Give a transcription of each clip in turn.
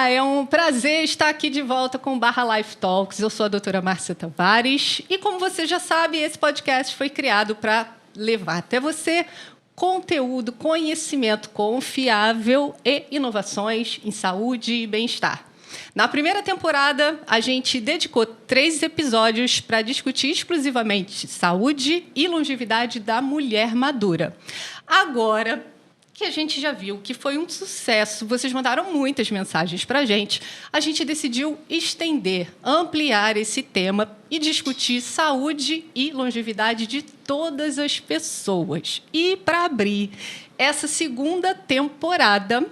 Olá, é um prazer estar aqui de volta com o Barra Life Talks. Eu sou a doutora Márcia Tavares e, como você já sabe, esse podcast foi criado para levar até você conteúdo, conhecimento confiável e inovações em saúde e bem-estar. Na primeira temporada, a gente dedicou 3 episódios para discutir exclusivamente saúde e longevidade da mulher madura. Agora que a gente já viu que foi um sucesso, vocês mandaram muitas mensagens para a gente decidiu estender, ampliar esse tema e discutir saúde e longevidade de todas as pessoas. E para abrir essa segunda temporada,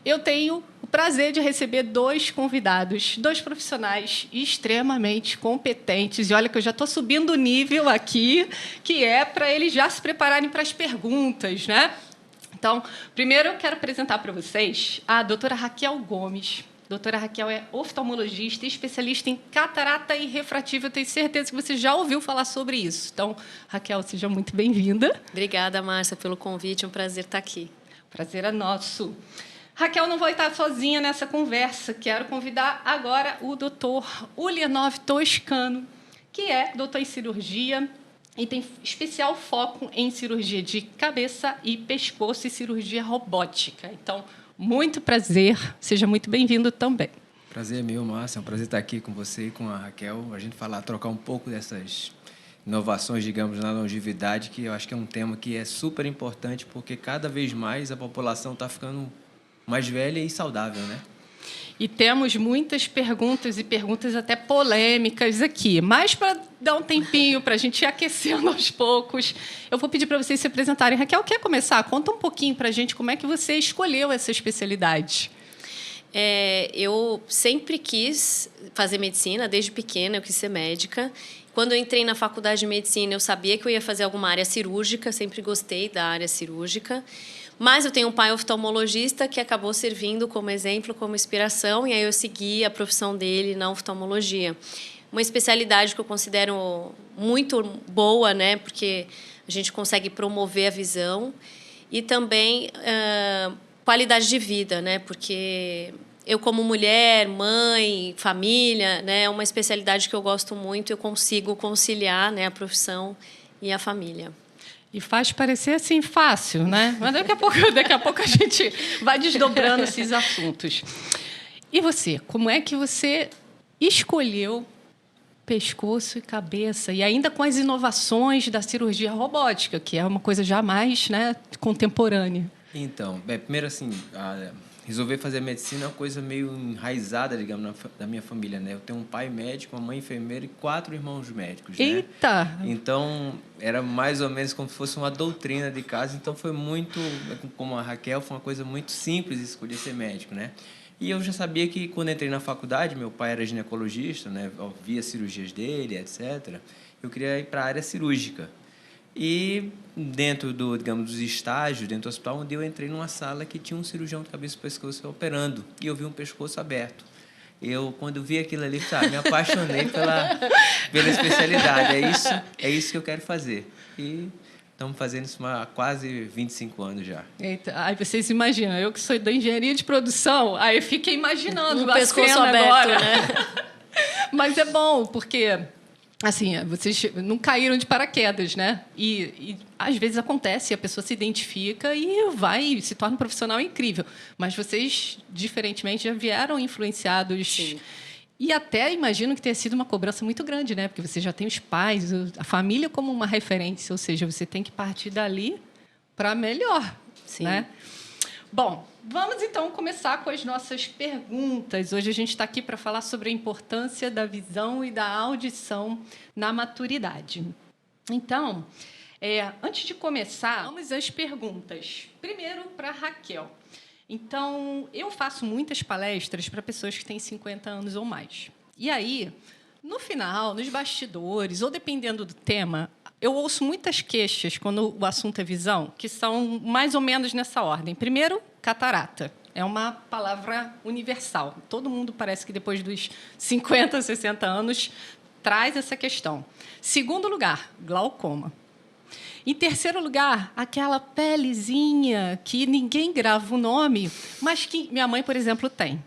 eu tenho o prazer de receber 2 convidados, 2 profissionais extremamente competentes. E olha que eu já estou subindo o nível aqui, que é para eles já se prepararem para as perguntas, né? Então, primeiro eu quero apresentar para vocês a doutora Raquel Gomes. A doutora Raquel é oftalmologista e especialista em catarata e refrativo. Eu tenho certeza que você já ouviu falar sobre isso. Então, Raquel, seja muito bem-vinda. Obrigada, Márcia, pelo convite. É um prazer estar aqui. Prazer é nosso. Raquel não vai estar sozinha nessa conversa. Quero convidar agora o doutor Ulianov Toscano, que é doutor em cirurgia e tem especial foco em cirurgia de cabeça e pescoço e cirurgia robótica. Então, muito prazer. Seja muito bem-vindo também. Prazer é meu, Márcia. É um prazer estar aqui com você e com a Raquel. A gente trocar um pouco dessas inovações, digamos, na longevidade, que eu acho que é um tema que é super importante, porque cada vez mais a população está ficando mais velha e saudável, né? E temos muitas perguntas e perguntas até polêmicas aqui. Mas, para dar um tempinho para a gente ir aquecendo aos poucos, eu vou pedir para vocês se apresentarem. Raquel, quer começar? Conta um pouquinho para a gente como é que você escolheu essa especialidade. Eu sempre quis fazer medicina, desde pequena eu quis ser médica. Quando eu entrei na faculdade de medicina, eu sabia que eu ia fazer alguma área cirúrgica, sempre gostei da área cirúrgica. Mas eu tenho um pai oftalmologista que acabou servindo como exemplo, como inspiração, e aí eu segui a profissão dele na oftalmologia. Uma especialidade que eu considero muito boa, né, porque a gente consegue promover a visão e também qualidade de vida, né, porque eu, como mulher, mãe, família, né, é uma especialidade que eu gosto muito e eu consigo conciliar, né, a profissão e a família. E faz parecer assim fácil, né? Mas daqui a pouco a gente vai desdobrando esses assuntos. E você, como é que você escolheu pescoço e cabeça? E ainda com as inovações da cirurgia robótica, que é uma coisa já mais, né, contemporânea. Então, primeiro assim, resolver fazer medicina é uma coisa meio enraizada, digamos, da minha família, né? Eu tenho um pai médico, uma mãe enfermeira e 4 irmãos médicos, né? Eita! Então, era mais ou menos como se fosse uma doutrina de casa. Então, foi muito, como a Raquel, foi uma coisa muito simples escolher ser médico, né? E eu já sabia que, quando entrei na faculdade, meu pai era ginecologista, né? Eu via cirurgias dele, etc. Eu queria ir para a área cirúrgica. E dentro dos estágios, dentro do hospital, onde eu entrei numa sala que tinha um cirurgião de cabeça e pescoço operando, e eu vi um pescoço aberto. Quando vi aquilo ali, me apaixonei pela especialidade. É isso que eu quero fazer. E estamos fazendo isso há quase 25 anos já. Eita, aí vocês imaginam, eu que sou da engenharia de produção, aí eu fiquei imaginando um pescoço aberto, agora. né? Mas é bom, porque assim, vocês não caíram de paraquedas, né? E às vezes acontece, a pessoa se identifica e se torna um profissional incrível. Mas vocês, diferentemente, já vieram influenciados. Sim. E até imagino que tenha sido uma cobrança muito grande, né? Porque você já tem os pais, a família como uma referência, ou seja, você tem que partir dali para melhor. Sim. Né? Bom, vamos então começar com as nossas perguntas. Hoje a gente está aqui para falar sobre a importância da visão e da audição na maturidade. Então, antes de começar, vamos às perguntas. Primeiro, para a Raquel. Então, eu faço muitas palestras para pessoas que têm 50 anos ou mais. E aí, no final, nos bastidores, ou dependendo do tema, eu ouço muitas queixas quando o assunto é visão, que são mais ou menos nessa ordem. Primeiro, catarata. É uma palavra universal. Todo mundo parece que depois dos 50, 60 anos traz essa questão. Segundo lugar, glaucoma. Em terceiro lugar, aquela pelezinha que ninguém grava o nome, mas que minha mãe, por exemplo, tem.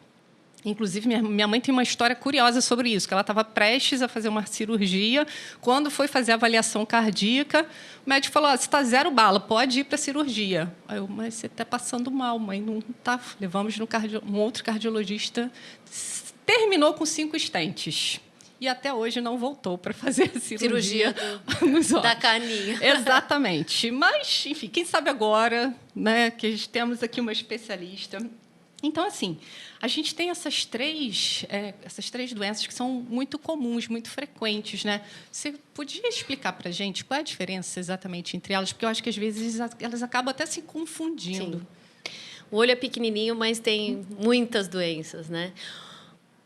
Inclusive, minha mãe tem uma história curiosa sobre isso, que ela estava prestes a fazer uma cirurgia. Quando foi fazer a avaliação cardíaca, o médico falou, você está 0 bala, pode ir para a cirurgia. Aí eu, mas você está passando mal, mãe, não está. Levamos no um outro cardiologista, terminou com 5 stents. E até hoje não voltou para fazer a cirurgia nos olhos. Da caninha. Exatamente. Mas, enfim, quem sabe agora, né, que temos aqui uma especialista. Então, assim, a gente tem essas três doenças que são muito comuns, muito frequentes, né? Você podia explicar para a gente qual é a diferença exatamente entre elas? Porque eu acho que, às vezes, elas acabam até se confundindo. Sim. O olho é pequenininho, mas tem muitas doenças, né?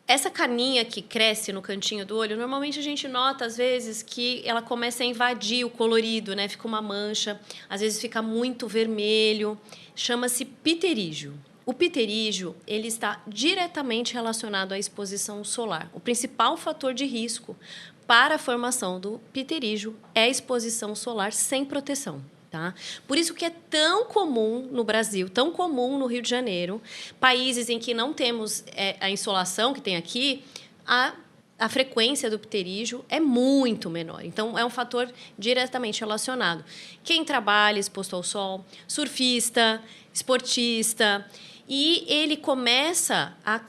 Essa caninha que cresce no cantinho do olho, normalmente a gente nota, às vezes, que ela começa a invadir o colorido, né? Fica uma mancha, às vezes fica muito vermelho. Chama-se pterígio. O pterígio, ele está diretamente relacionado à exposição solar. O principal fator de risco para a formação do pterígio é a exposição solar sem proteção. Tá? Por isso que é tão comum no Brasil, tão comum no Rio de Janeiro, países em que não temos a insolação que tem aqui, a frequência do pterígio é muito menor. Então, é um fator diretamente relacionado. Quem trabalha exposto ao sol, surfista, esportista, e ele começa a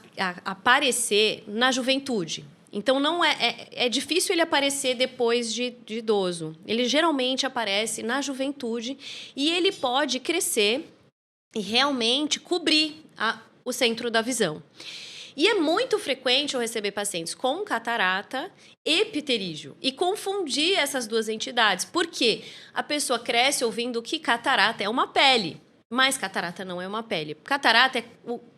aparecer na juventude. Então, não é difícil ele aparecer depois de idoso. Ele geralmente aparece na juventude e ele pode crescer e realmente cobrir o centro da visão. E é muito frequente eu receber pacientes com catarata e pterígio e confundir essas duas entidades. Por quê? A pessoa cresce ouvindo que catarata é uma pele, mas catarata não é uma pele. Catarata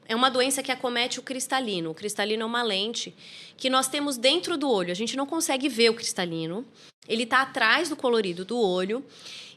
é uma doença que acomete o cristalino. O cristalino é uma lente que nós temos dentro do olho. A gente não consegue ver o cristalino. Ele está atrás do colorido do olho.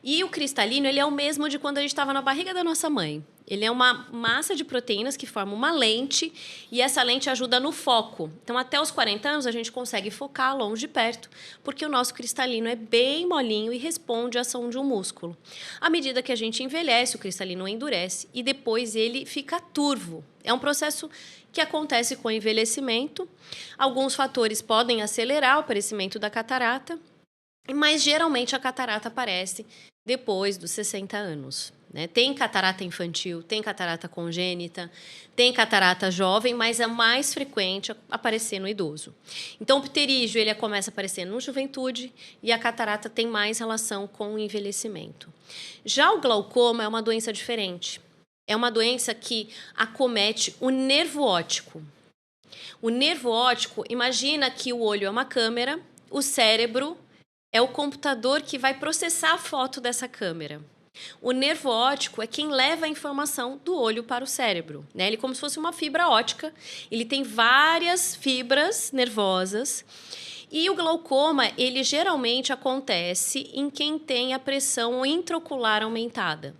E o cristalino, ele é o mesmo de quando a gente estava na barriga da nossa mãe. Ele é uma massa de proteínas que forma uma lente e essa lente ajuda no foco. Então, até os 40 anos, a gente consegue focar longe de perto, porque o nosso cristalino é bem molinho e responde à ação de um músculo. À medida que a gente envelhece, o cristalino endurece e depois ele fica turvo. É um processo que acontece com o envelhecimento. Alguns fatores podem acelerar o aparecimento da catarata, mas geralmente a catarata aparece depois dos 60 anos. Né? Tem catarata infantil, tem catarata congênita, tem catarata jovem, mas é mais frequente aparecer no idoso. Então, o pterígio ele começa a aparecer na juventude e a catarata tem mais relação com o envelhecimento. Já o glaucoma é uma doença diferente. É uma doença que acomete o nervo óptico. O nervo óptico, imagina que o olho é uma câmera, o cérebro é o computador que vai processar a foto dessa câmera. O nervo óptico é quem leva a informação do olho para o cérebro. Né? Ele é como se fosse uma fibra óptica. Ele tem várias fibras nervosas. E o glaucoma, ele geralmente acontece em quem tem a pressão intraocular aumentada.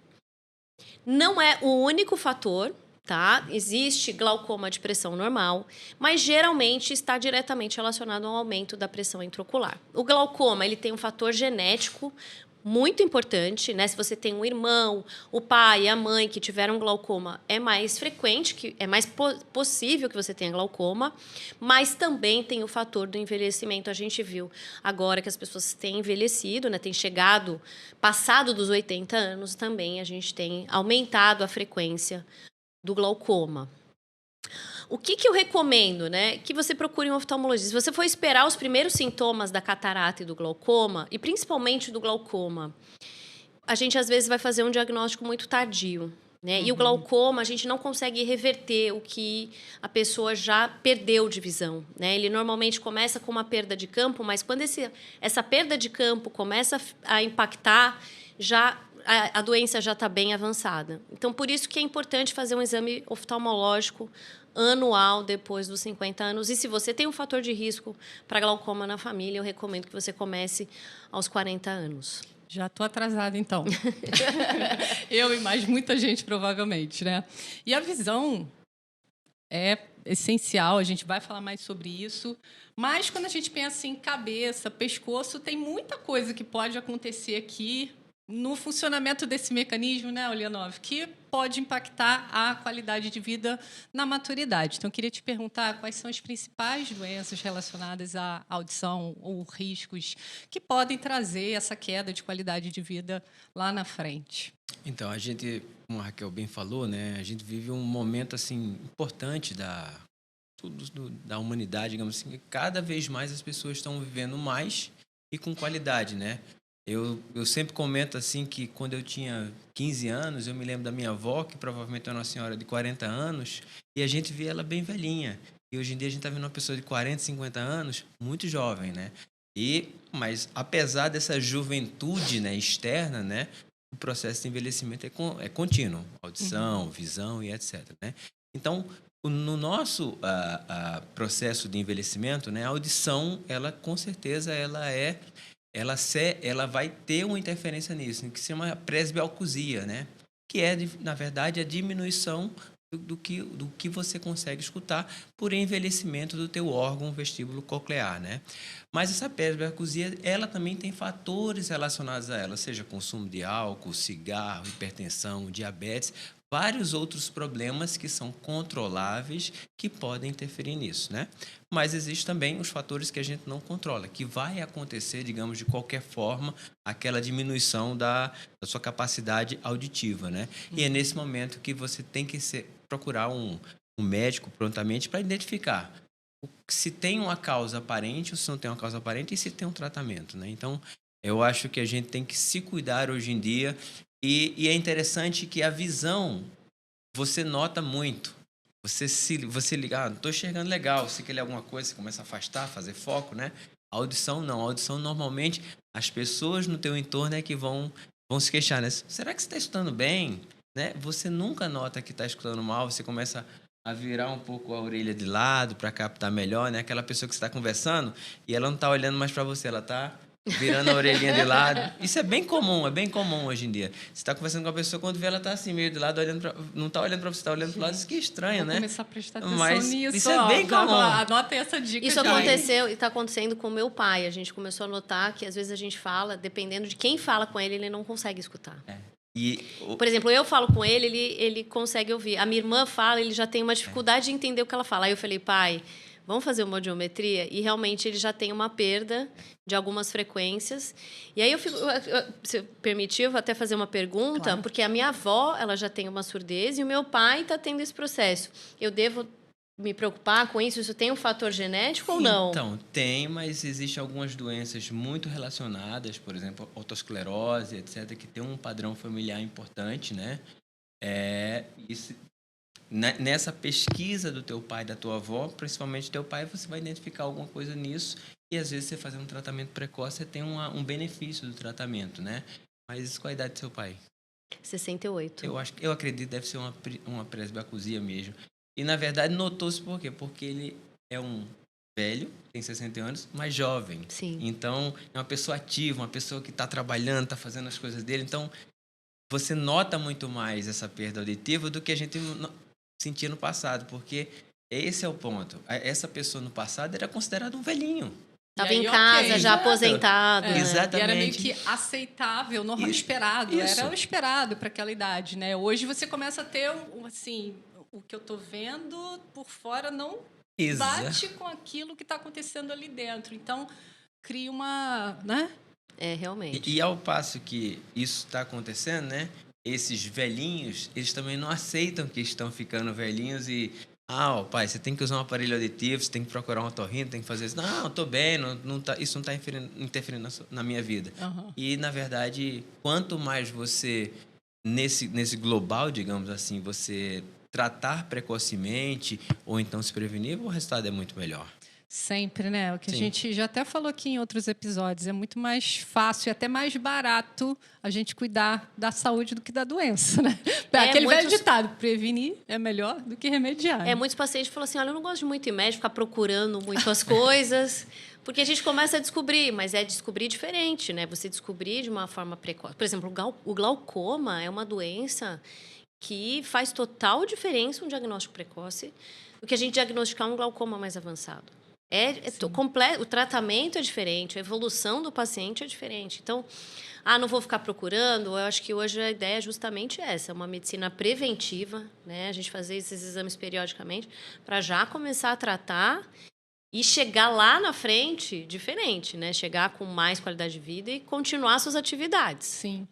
Não é o único fator, tá? Existe glaucoma de pressão normal, mas geralmente está diretamente relacionado ao aumento da pressão intraocular. O glaucoma, ele tem um fator genético muito importante, né? Se você tem um irmão, o pai, a mãe que tiveram glaucoma, é mais frequente, é mais possível que você tenha glaucoma, mas também tem o fator do envelhecimento. A gente viu agora que as pessoas têm envelhecido, né? Tem chegado, passado dos 80 anos, também a gente tem aumentado a frequência do glaucoma. O que eu recomendo, né? Que você procure um oftalmologista. Se você for esperar os primeiros sintomas da catarata e do glaucoma, e principalmente do glaucoma, a gente às vezes vai fazer um diagnóstico muito tardio, né? E o glaucoma, a gente não consegue reverter o que a pessoa já perdeu de visão, né? Ele normalmente começa com uma perda de campo, mas quando essa perda de campo começa a impactar, a doença já está bem avançada. Então, por isso que é importante fazer um exame oftalmológico anual depois dos 50 anos. E se você tem um fator de risco para glaucoma na família, eu recomendo que você comece aos 40 anos. Já estou atrasada, então. Eu e mais muita gente, provavelmente, né? E a visão é essencial, a gente vai falar mais sobre isso. Mas quando a gente pensa em cabeça, pescoço, tem muita coisa que pode acontecer aqui no funcionamento desse mecanismo, né, Ulianov, que pode impactar a qualidade de vida na maturidade. Então, eu queria te perguntar quais são as principais doenças relacionadas à audição ou riscos que podem trazer essa queda de qualidade de vida lá na frente. Então, a gente, como a Raquel bem falou, né, a gente vive um momento assim importante da humanidade, digamos assim, que cada vez mais as pessoas estão vivendo mais e com qualidade, né? Eu sempre comento assim que quando eu tinha 15 anos, eu me lembro da minha avó, que provavelmente é uma senhora de 40 anos, e a gente via ela bem velhinha. E hoje em dia a gente está vendo uma pessoa de 40, 50 anos, muito jovem, né? Mas apesar dessa juventude, né, externa, né, o processo de envelhecimento é contínuo, audição, visão e etc, né? Então, no nosso processo de envelhecimento, né, a audição, ela com certeza ela vai ter uma interferência nisso, que se chama presbiacusia, né? Que é, na verdade, a diminuição do que você consegue escutar por envelhecimento do teu órgão vestíbulo coclear, né? Mas essa presbiacusia, ela também tem fatores relacionados a ela, seja consumo de álcool, cigarro, hipertensão, diabetes, vários outros problemas que são controláveis que podem interferir nisso, né? Mas existem também os fatores que a gente não controla, que vai acontecer, digamos, de qualquer forma, aquela diminuição da sua capacidade auditiva, né? E é nesse momento que você tem que procurar um médico prontamente para identificar se tem uma causa aparente ou se não tem uma causa aparente e se tem um tratamento, né? Então, eu acho que a gente tem que se cuidar hoje em dia e é interessante que a visão você nota muito. Você liga, não estou enxergando legal, se quer ler alguma coisa, você começa a afastar, fazer foco, né? A audição não. A audição, normalmente, as pessoas no teu entorno é que vão se queixar, né? Será que você está escutando bem? Né? Você nunca nota que está escutando mal, você começa a virar um pouco a orelha de lado para captar melhor, né? Aquela pessoa que você está conversando e ela não está olhando mais para você, ela está virando a orelhinha de lado. Isso é bem comum hoje em dia. Você está conversando com a pessoa, quando vê ela está assim, meio de lado, não está olhando para você, está olhando para o lado. Isso que é estranho, né? Vou começar a prestar atenção Mas nisso. isso é bem comum. Anota essa dica. Isso aconteceu e está acontecendo com o meu pai. A gente começou a notar que, às vezes, a gente fala, dependendo de quem fala com ele não consegue escutar. Por exemplo, eu falo com ele, ele consegue ouvir. A minha irmã fala, ele já tem uma dificuldade de entender o que ela fala. Aí eu falei, pai, vamos fazer uma audiometria? E realmente ele já tem uma perda de algumas frequências. E aí se permitir, eu vou até fazer uma pergunta, claro. Porque a minha avó, ela já tem uma surdez e o meu pai está tendo esse processo. Eu devo me preocupar com isso? Isso tem um fator genético ou não? Então, tem, mas existem algumas doenças muito relacionadas, por exemplo, autoesclerose, etc., que tem um padrão familiar importante, né? Nessa pesquisa do teu pai e da tua avó, principalmente teu pai, você vai identificar alguma coisa nisso e, às vezes, você fazer um tratamento precoce, você tem um benefício do tratamento, né? Mas qual a idade do seu pai? 68. Eu acredito que deve ser uma presbiacusia mesmo. E, na verdade, notou-se por quê? Porque ele é um velho, tem 60 anos, mas jovem. Sim. Então, é uma pessoa ativa, uma pessoa que está trabalhando, está fazendo as coisas dele. Então, você nota muito mais essa perda auditiva do que a gente sentia no passado, porque esse é o ponto. Essa pessoa no passado era considerada um velhinho. Estava em casa, já aposentado. Né? Exatamente. E era meio que aceitável, normal, esperado. Isso. Era o esperado para aquela idade, né? Hoje você começa a ter, assim, o que eu estou vendo por fora não bate com aquilo que está acontecendo ali dentro. Então, cria uma... né? Realmente. E ao passo que isso está acontecendo, né? Esses velhinhos, eles também não aceitam que estão ficando velhinhos e... pai, você tem que usar um aparelho auditivo, você tem que procurar um otorrino, tem que fazer isso. Não, estou bem, isso não está interferindo na minha vida. Uhum. E, na verdade, quanto mais você, nesse global, digamos assim, você tratar precocemente ou então se prevenir, o resultado é muito melhor. Sempre, né? O que Sim. a gente já até falou aqui em outros episódios. É muito mais fácil e até mais barato a gente cuidar da saúde do que da doença, né? Aquele velho ditado, prevenir é melhor do que remediar. Muitos pacientes falam assim, olha, eu não gosto de muito ir médico, ficar procurando muito as coisas, porque a gente começa a descobrir, mas é descobrir diferente, né? Você descobrir de uma forma precoce. Por exemplo, o glaucoma é uma doença que faz total diferença um diagnóstico precoce do que a gente diagnosticar um glaucoma mais avançado. O tratamento é diferente, a evolução do paciente é diferente. Então, não vou ficar procurando. Eu acho que hoje a ideia é justamente essa, uma medicina preventiva, né? A gente fazer esses exames periodicamente para já começar a tratar e chegar lá na frente diferente, né? Chegar com mais qualidade de vida e continuar suas atividades. Sim.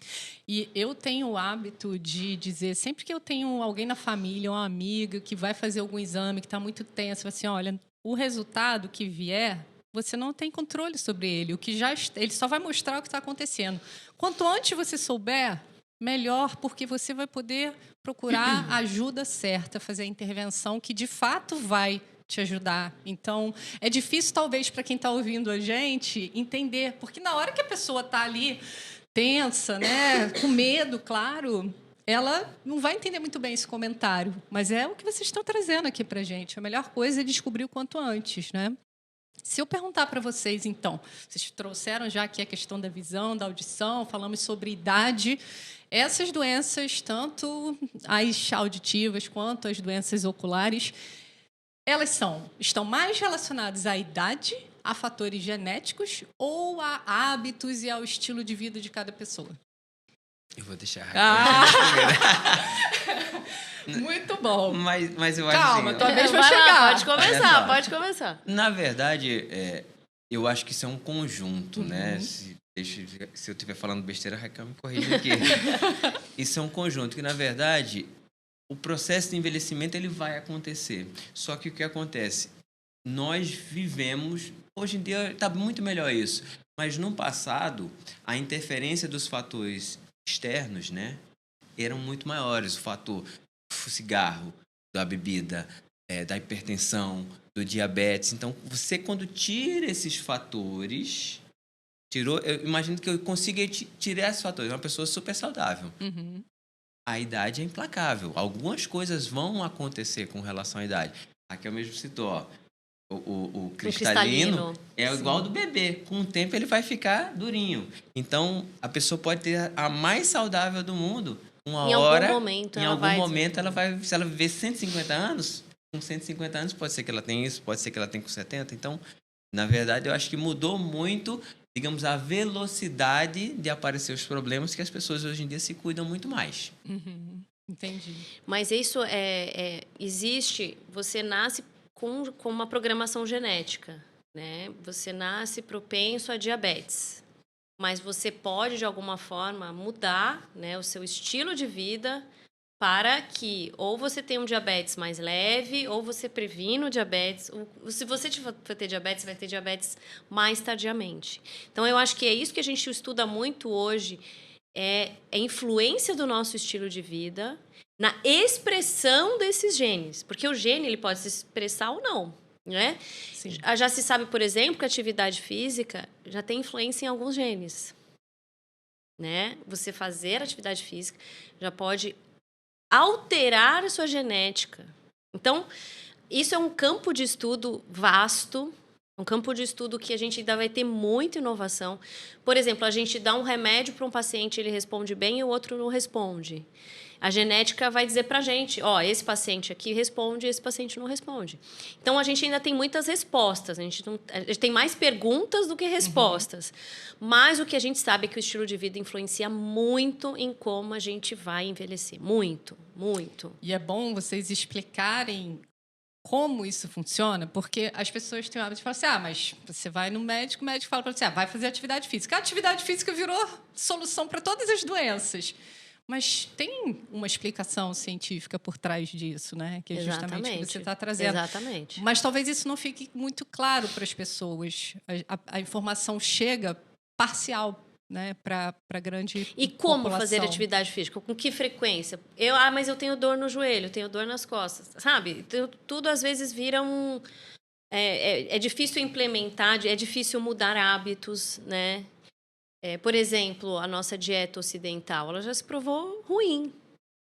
E eu tenho o hábito de dizer, sempre que eu tenho alguém na família, uma amiga que vai fazer algum exame, que está muito tenso, assim, olha, o resultado que vier, você não tem controle sobre ele. Ele só vai mostrar o que está acontecendo. Quanto antes você souber, melhor, porque você vai poder procurar a ajuda certa, fazer a intervenção que de fato vai te ajudar. Então, é difícil, talvez, para quem está ouvindo a gente, entender. Porque na hora que a pessoa está ali tensa, né, com medo, claro, ela não vai entender muito bem esse comentário. Mas é o que vocês estão trazendo aqui para a gente. A melhor coisa é descobrir o quanto antes, né? Se eu perguntar para vocês, então, vocês trouxeram já aqui a questão da visão, da audição, falamos sobre idade. Essas doenças, tanto as auditivas quanto as doenças oculares, elas estão mais relacionadas à idade, a fatores genéticos ou a hábitos e ao estilo de vida de cada pessoa? Eu vou deixar a Muito bom. Mas eu acho Calma, assim, tua vez vai Vai chegar. lá, pode começar. Na verdade, eu acho que isso é um conjunto, né? Se eu estiver falando besteira, a Raquel me corrige aqui. Isso é um conjunto que, na verdade, o processo de envelhecimento ele vai acontecer. Só que o que acontece? Nós vivemos... Hoje em dia está muito melhor isso. Mas no passado, a interferência dos fatores externos, né, eram muito maiores. O fator do cigarro, da bebida, da hipertensão, do diabetes. Então, você quando tira esses fatores... eu imagino que eu consiga tirar esses fatores. É uma pessoa super saudável. Uhum. A idade é implacável. Algumas coisas vão acontecer com relação à idade. Aqui eu mesmo citou, ó, o cristalino é igual ao do bebê. Com o tempo ele vai ficar durinho. Então, a pessoa pode ter a mais saudável do mundo. Em algum momento ela vai... Se ela viver 150 anos, com 150 anos pode ser que ela tenha isso, pode ser que ela tenha com 70. Então, na verdade, eu acho que mudou muito, digamos, a velocidade de aparecer os problemas, que as pessoas hoje em dia se cuidam muito mais. Uhum. Entendi. Mas isso existe, você nasce com uma programação genética, né? Você nasce propenso a diabetes, mas você pode, de alguma forma, mudar, né, o seu estilo de vida para que ou você tenha um diabetes mais leve, ou você previna o diabetes. Se você for ter diabetes, vai ter diabetes mais tardiamente. Então, eu acho que é isso que a gente estuda muito hoje, é a influência do nosso estilo de vida na expressão desses genes. Porque o gene ele pode se expressar ou não, né? Sim. Já se sabe, por exemplo, que a atividade física já tem influência em alguns genes, né? Você fazer atividade física já pode alterar a sua genética. Então, isso é um campo de estudo vasto, um campo de estudo que a gente ainda vai ter muita inovação. Por exemplo, a gente dá um remédio para um paciente, ele responde bem e o outro não responde. A genética vai dizer para a gente, esse paciente aqui responde, esse paciente não responde. Então, a gente ainda tem muitas respostas. A gente tem mais perguntas do que respostas. Uhum. Mas o que a gente sabe é que o estilo de vida influencia muito em como a gente vai envelhecer. Muito, muito. E é bom vocês explicarem como isso funciona, porque as pessoas têm o hábito de falar assim, mas você vai no médico, o médico fala para você, vai fazer atividade física. A atividade física virou solução para todas as doenças. Mas tem uma explicação científica por trás disso, né? Que é justamente o que você está trazendo. Exatamente. Mas talvez isso não fique muito claro para as pessoas. A informação chega parcial, né? Para a grande E como população. fazer atividade física? Com que frequência? Mas eu tenho dor no joelho, tenho dor nas costas. Sabe? Tudo às vezes vira um... É difícil implementar, é difícil mudar hábitos, né? Por exemplo, a nossa dieta ocidental, ela já se provou ruim,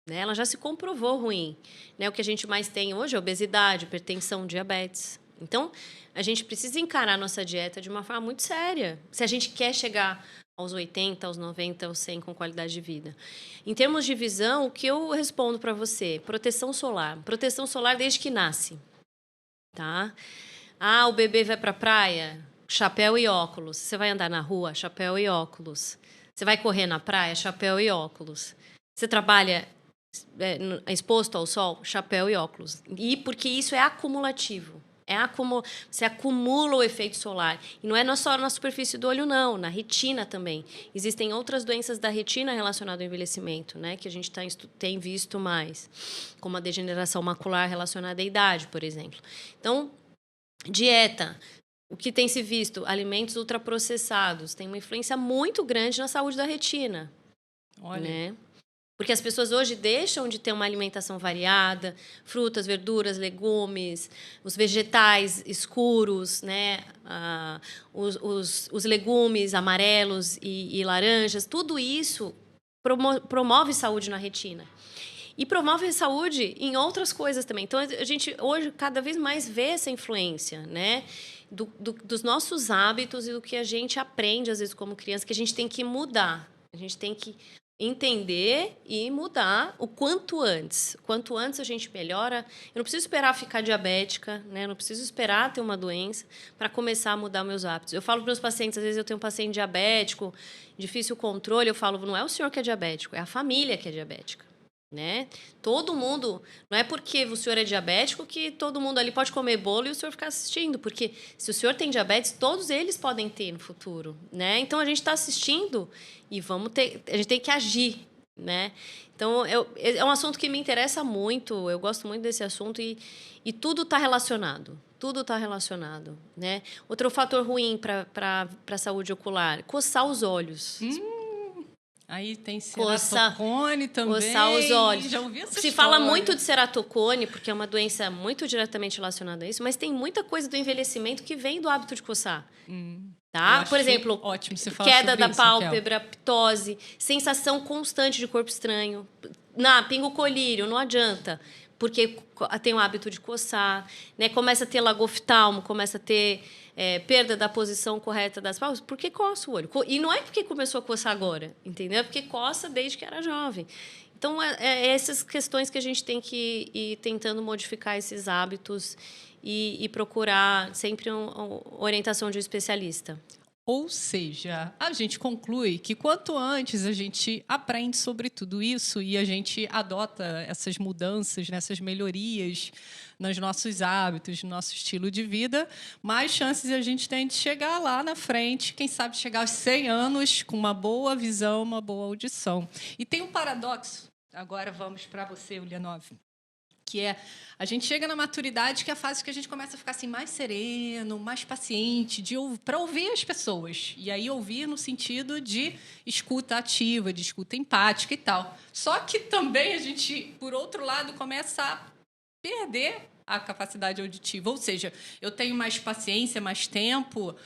né? Ela já se comprovou ruim, né? O que a gente mais tem hoje é obesidade, hipertensão, diabetes. Então, a gente precisa encarar a nossa dieta de uma forma muito séria, se a gente quer chegar aos 80, aos 90, aos 100 com qualidade de vida. Em termos de visão, o que eu respondo para você? Proteção solar. Proteção solar desde que nasce, tá? Ah, o bebê vai para a praia? Chapéu e óculos. Você vai andar na rua? Chapéu e óculos. Você vai correr na praia? Chapéu e óculos. Você trabalha exposto ao sol? Chapéu e óculos. E porque isso é acumulativo. Você acumula o efeito solar. E não é só na superfície do olho, não. Na retina também. Existem outras doenças da retina relacionadas ao envelhecimento, né? Que a gente tem visto mais. Como a degeneração macular relacionada à idade, por exemplo. Então, dieta. O que tem se visto? Alimentos ultraprocessados. Tem uma influência muito grande na saúde da retina. Olha. Né? Porque as pessoas hoje deixam de ter uma alimentação variada, frutas, verduras, legumes, os vegetais escuros, né? Os legumes amarelos e laranjas, tudo isso promove saúde na retina. E promove saúde em outras coisas também. Então, a gente hoje cada vez mais vê essa influência, né? Dos nossos hábitos e do que a gente aprende, às vezes, como criança, que a gente tem que mudar. A gente tem que entender e mudar o quanto antes. Quanto antes a gente melhora. Eu não preciso esperar ficar diabética, né? Eu não preciso esperar ter uma doença para começar a mudar meus hábitos. Eu falo para meus pacientes, às vezes eu tenho um paciente diabético, difícil controle, eu falo, não é o senhor que é diabético, é a família que é diabética. Né? Todo mundo, não é porque o senhor é diabético que todo mundo ali pode comer bolo e o senhor ficar assistindo, porque se o senhor tem diabetes, todos eles podem ter no futuro, né? Então a gente está assistindo e a gente tem que agir, né? Então é um assunto que me interessa muito, eu gosto muito desse assunto e tudo está relacionado. Tudo está relacionado, né? Outro fator ruim para a saúde ocular, coçar os olhos. Aí tem ceratocone também. Coçar os olhos. Já ouvi essa Se história. fala muito de ceratocone, porque é uma doença muito diretamente relacionada a isso, mas tem muita coisa do envelhecimento que vem do hábito de coçar. Tá? Por exemplo, ótimo você falar queda sobre da isso, pálpebra, ptose, sensação constante de corpo estranho. Pingo colírio, não adianta. Porque tem o hábito de coçar, né? Começa a ter lagoftalmo, começa a ter perda da posição correta das pálpebras, porque coça o olho. E não é porque começou a coçar agora, entendeu? É porque coça desde que era jovem. Então, essas questões que a gente tem que ir tentando modificar esses hábitos e procurar sempre uma orientação de um especialista. Ou seja, a gente conclui que quanto antes a gente aprende sobre tudo isso e a gente adota essas mudanças, essas melhorias nos nossos hábitos, no nosso estilo de vida, mais chances a gente tem de chegar lá na frente, quem sabe chegar aos 100 anos com uma boa visão, uma boa audição. E tem um paradoxo, agora vamos para você, Ulianov, que é a gente chega na maturidade, que é a fase que a gente começa a ficar assim, mais sereno, mais paciente, para ouvir as pessoas. E aí ouvir no sentido de escuta ativa, de escuta empática e tal. Só que também a gente, por outro lado, começa a perder a capacidade auditiva. Ou seja, eu tenho mais paciência, mais tempo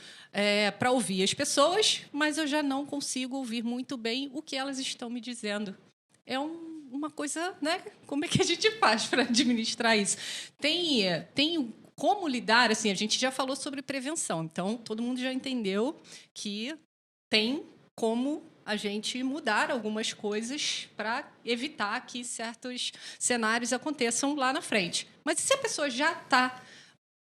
para ouvir as pessoas, mas eu já não consigo ouvir muito bem o que elas estão me dizendo. É uma coisa, né? Como é que a gente faz para administrar isso? Tem como lidar, assim, a gente já falou sobre prevenção, então todo mundo já entendeu que tem como a gente mudar algumas coisas para evitar que certos cenários aconteçam lá na frente. Mas e se a pessoa já está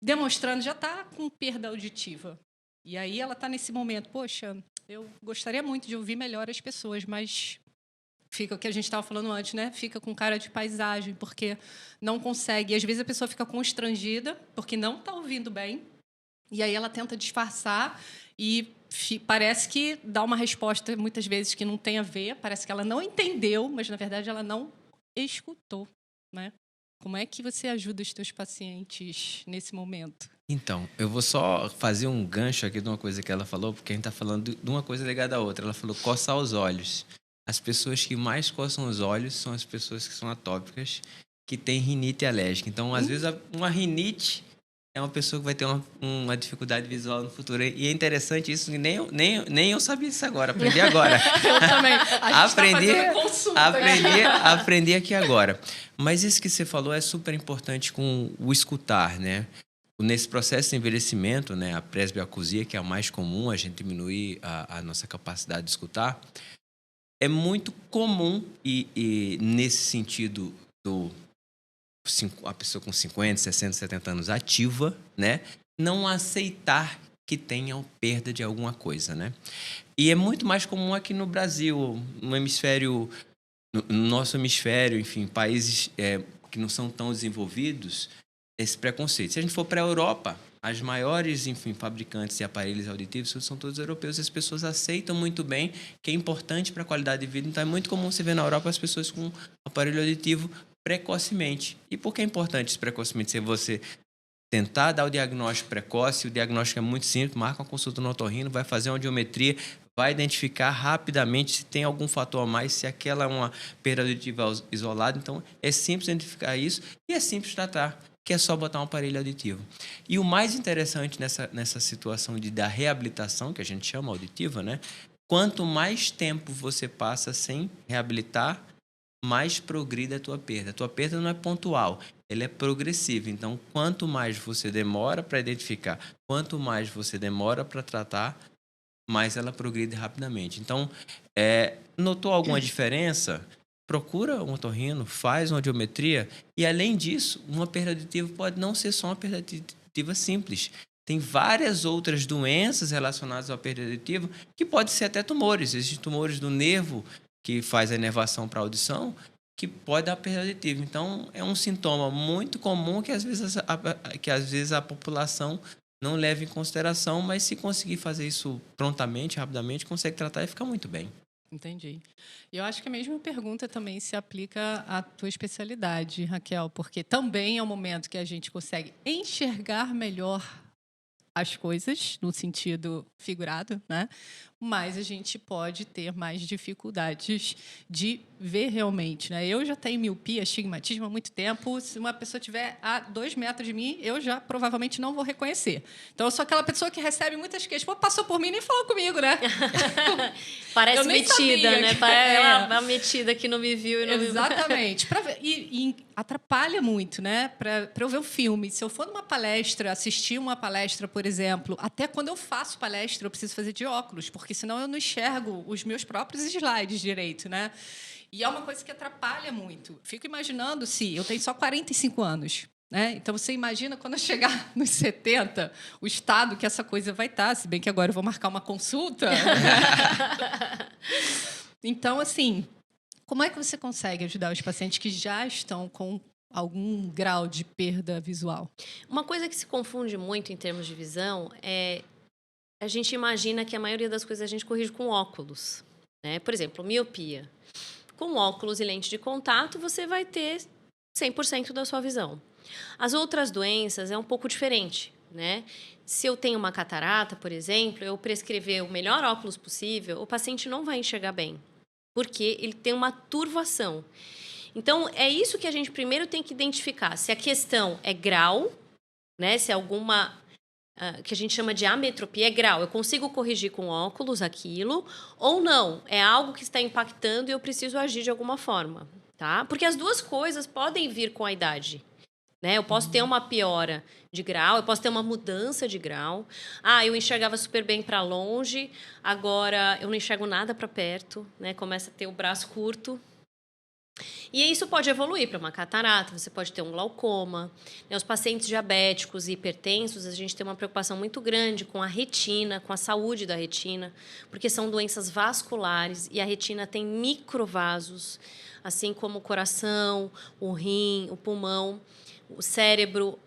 demonstrando, já está com perda auditiva? E aí ela está nesse momento, poxa, eu gostaria muito de ouvir melhor as pessoas, mas fica o que a gente estava falando antes, né? Fica com cara de paisagem, porque não consegue. E, às vezes, a pessoa fica constrangida, porque não está ouvindo bem, e aí ela tenta disfarçar e parece que dá uma resposta, muitas vezes, que não tem a ver, parece que ela não entendeu, mas, na verdade, ela não escutou, né? Como é que você ajuda os teus pacientes nesse momento? Então, eu vou só fazer um gancho aqui de uma coisa que ela falou, porque a gente está falando de uma coisa ligada à outra. Ela falou coçar os olhos. As pessoas que mais coçam os olhos são as pessoas que são atópicas, que têm rinite alérgica. Então, às vezes, uma rinite é uma pessoa que vai ter uma dificuldade visual no futuro. E é interessante isso, que nem eu sabia isso agora. Aprendi agora. Eu também. Aprendi aqui agora. Mas isso que você falou é super importante com o escutar, né? Nesse processo de envelhecimento, né, a presbiacusia, que é a mais comum, a gente diminuir a nossa capacidade de escutar, é muito comum, e nesse sentido, a pessoa com 50, 60, 70 anos ativa, né? não aceitar que tenha perda de alguma coisa, né? E é muito mais comum aqui no Brasil, no nosso hemisfério, enfim, países que não são tão desenvolvidos, esse preconceito. Se a gente for para a Europa, as maiores, enfim, fabricantes de aparelhos auditivos são todos europeus. As pessoas aceitam muito bem, que é importante para a qualidade de vida. Então, é muito comum você ver na Europa as pessoas com aparelho auditivo precocemente. E por que é importante isso precocemente? Se você tentar dar o diagnóstico precoce, o diagnóstico é muito simples, marca uma consulta no otorrino, vai fazer uma audiometria, vai identificar rapidamente se tem algum fator a mais, se aquela é uma perda auditiva isolada. Então, é simples identificar isso e é simples tratar, que é só botar um aparelho auditivo. E o mais interessante nessa situação da reabilitação, que a gente chama auditiva, né? Quanto mais tempo você passa sem reabilitar, mais progride a tua perda. A tua perda não é pontual, ela é progressiva. Então, quanto mais você demora para identificar, quanto mais você demora para tratar, mais ela progride rapidamente. Então, notou alguma diferença? Procura um otorrino, faz uma audiometria e, além disso, uma perda auditiva pode não ser só uma perda auditiva simples. Tem várias outras doenças relacionadas à perda auditiva que podem ser até tumores. Existem tumores do nervo que faz a inervação para a audição, que pode dar perda auditiva. Então, é um sintoma muito comum que às vezes a população não leva em consideração, mas se conseguir fazer isso prontamente, rapidamente, consegue tratar e fica muito bem. Entendi. E eu acho que a mesma pergunta também se aplica à tua especialidade, Raquel, porque também é um momento que a gente consegue enxergar melhor as coisas, no sentido figurado, né? Mas a gente pode ter mais dificuldades de ver realmente, né? Eu já tenho miopia, astigmatismo há muito tempo. Se uma pessoa estiver a 2 metros de mim, eu já provavelmente não vou reconhecer. Então, eu sou aquela pessoa que recebe muitas queixas. Pô, passou por mim e nem falou comigo, né? Parece metida, né? Parece uma metida que não me viu e não Exatamente. E atrapalha muito, né? Para eu ver um filme. Se eu for numa palestra, assistir uma palestra, por exemplo, até quando eu faço palestra, eu preciso fazer de óculos, porque senão eu não enxergo os meus próprios slides direito, né? E é uma coisa que atrapalha muito. Fico imaginando se eu tenho só 45 anos, né? Então, você imagina quando eu chegar nos 70, o estado que essa coisa vai estar, se bem que agora eu vou marcar uma consulta. Então, assim, como é que você consegue ajudar os pacientes que já estão com algum grau de perda visual? Uma coisa que se confunde muito em termos de visão é a gente imagina que a maioria das coisas a gente corrige com óculos, né? Por exemplo, miopia. Com óculos e lente de contato, você vai ter 100% da sua visão. As outras doenças é um pouco diferente, né? Se eu tenho uma catarata, por exemplo, eu prescrever o melhor óculos possível, o paciente não vai enxergar bem, porque ele tem uma turvação. Então, é isso que a gente primeiro tem que identificar. Se a questão é grau, né? Se alguma que a gente chama de ametropia é grau. Eu consigo corrigir com óculos aquilo, ou não. É algo que está impactando e eu preciso agir de alguma forma, tá? Porque as duas coisas podem vir com a idade, né? Eu posso ter uma piora de grau, eu posso ter uma mudança de grau. Eu enxergava super bem para longe, agora eu não enxergo nada para perto, né? Começa a ter o braço curto. E isso pode evoluir para uma catarata, você pode ter um glaucoma. Os pacientes diabéticos e hipertensos, a gente tem uma preocupação muito grande com a retina, com a saúde da retina, porque são doenças vasculares e a retina tem microvasos, assim como o coração, o rim, o pulmão, o cérebro.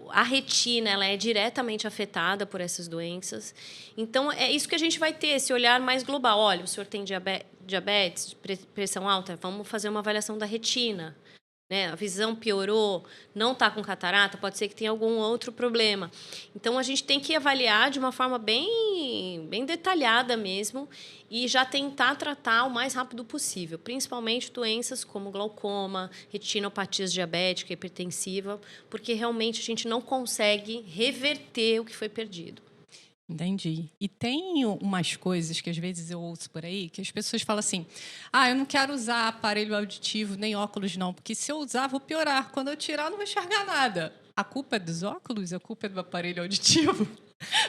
A retina ela é diretamente afetada por essas doenças. Então, é isso que a gente vai ter, esse olhar mais global. Olha, o senhor tem diabetes, pressão alta, vamos fazer uma avaliação da retina. Né? A visão piorou, não está com catarata, pode ser que tenha algum outro problema. Então, a gente tem que avaliar de uma forma bem detalhada mesmo e já tentar tratar o mais rápido possível, principalmente doenças como glaucoma, retinopatias diabética, hipertensiva, porque realmente a gente não consegue reverter o que foi perdido. Entendi. E tem umas coisas que às vezes eu ouço por aí, que as pessoas falam assim, eu não quero usar aparelho auditivo nem óculos não, porque se eu usar vou piorar, quando eu tirar eu não vou enxergar nada. A culpa é dos óculos? A culpa é do aparelho auditivo?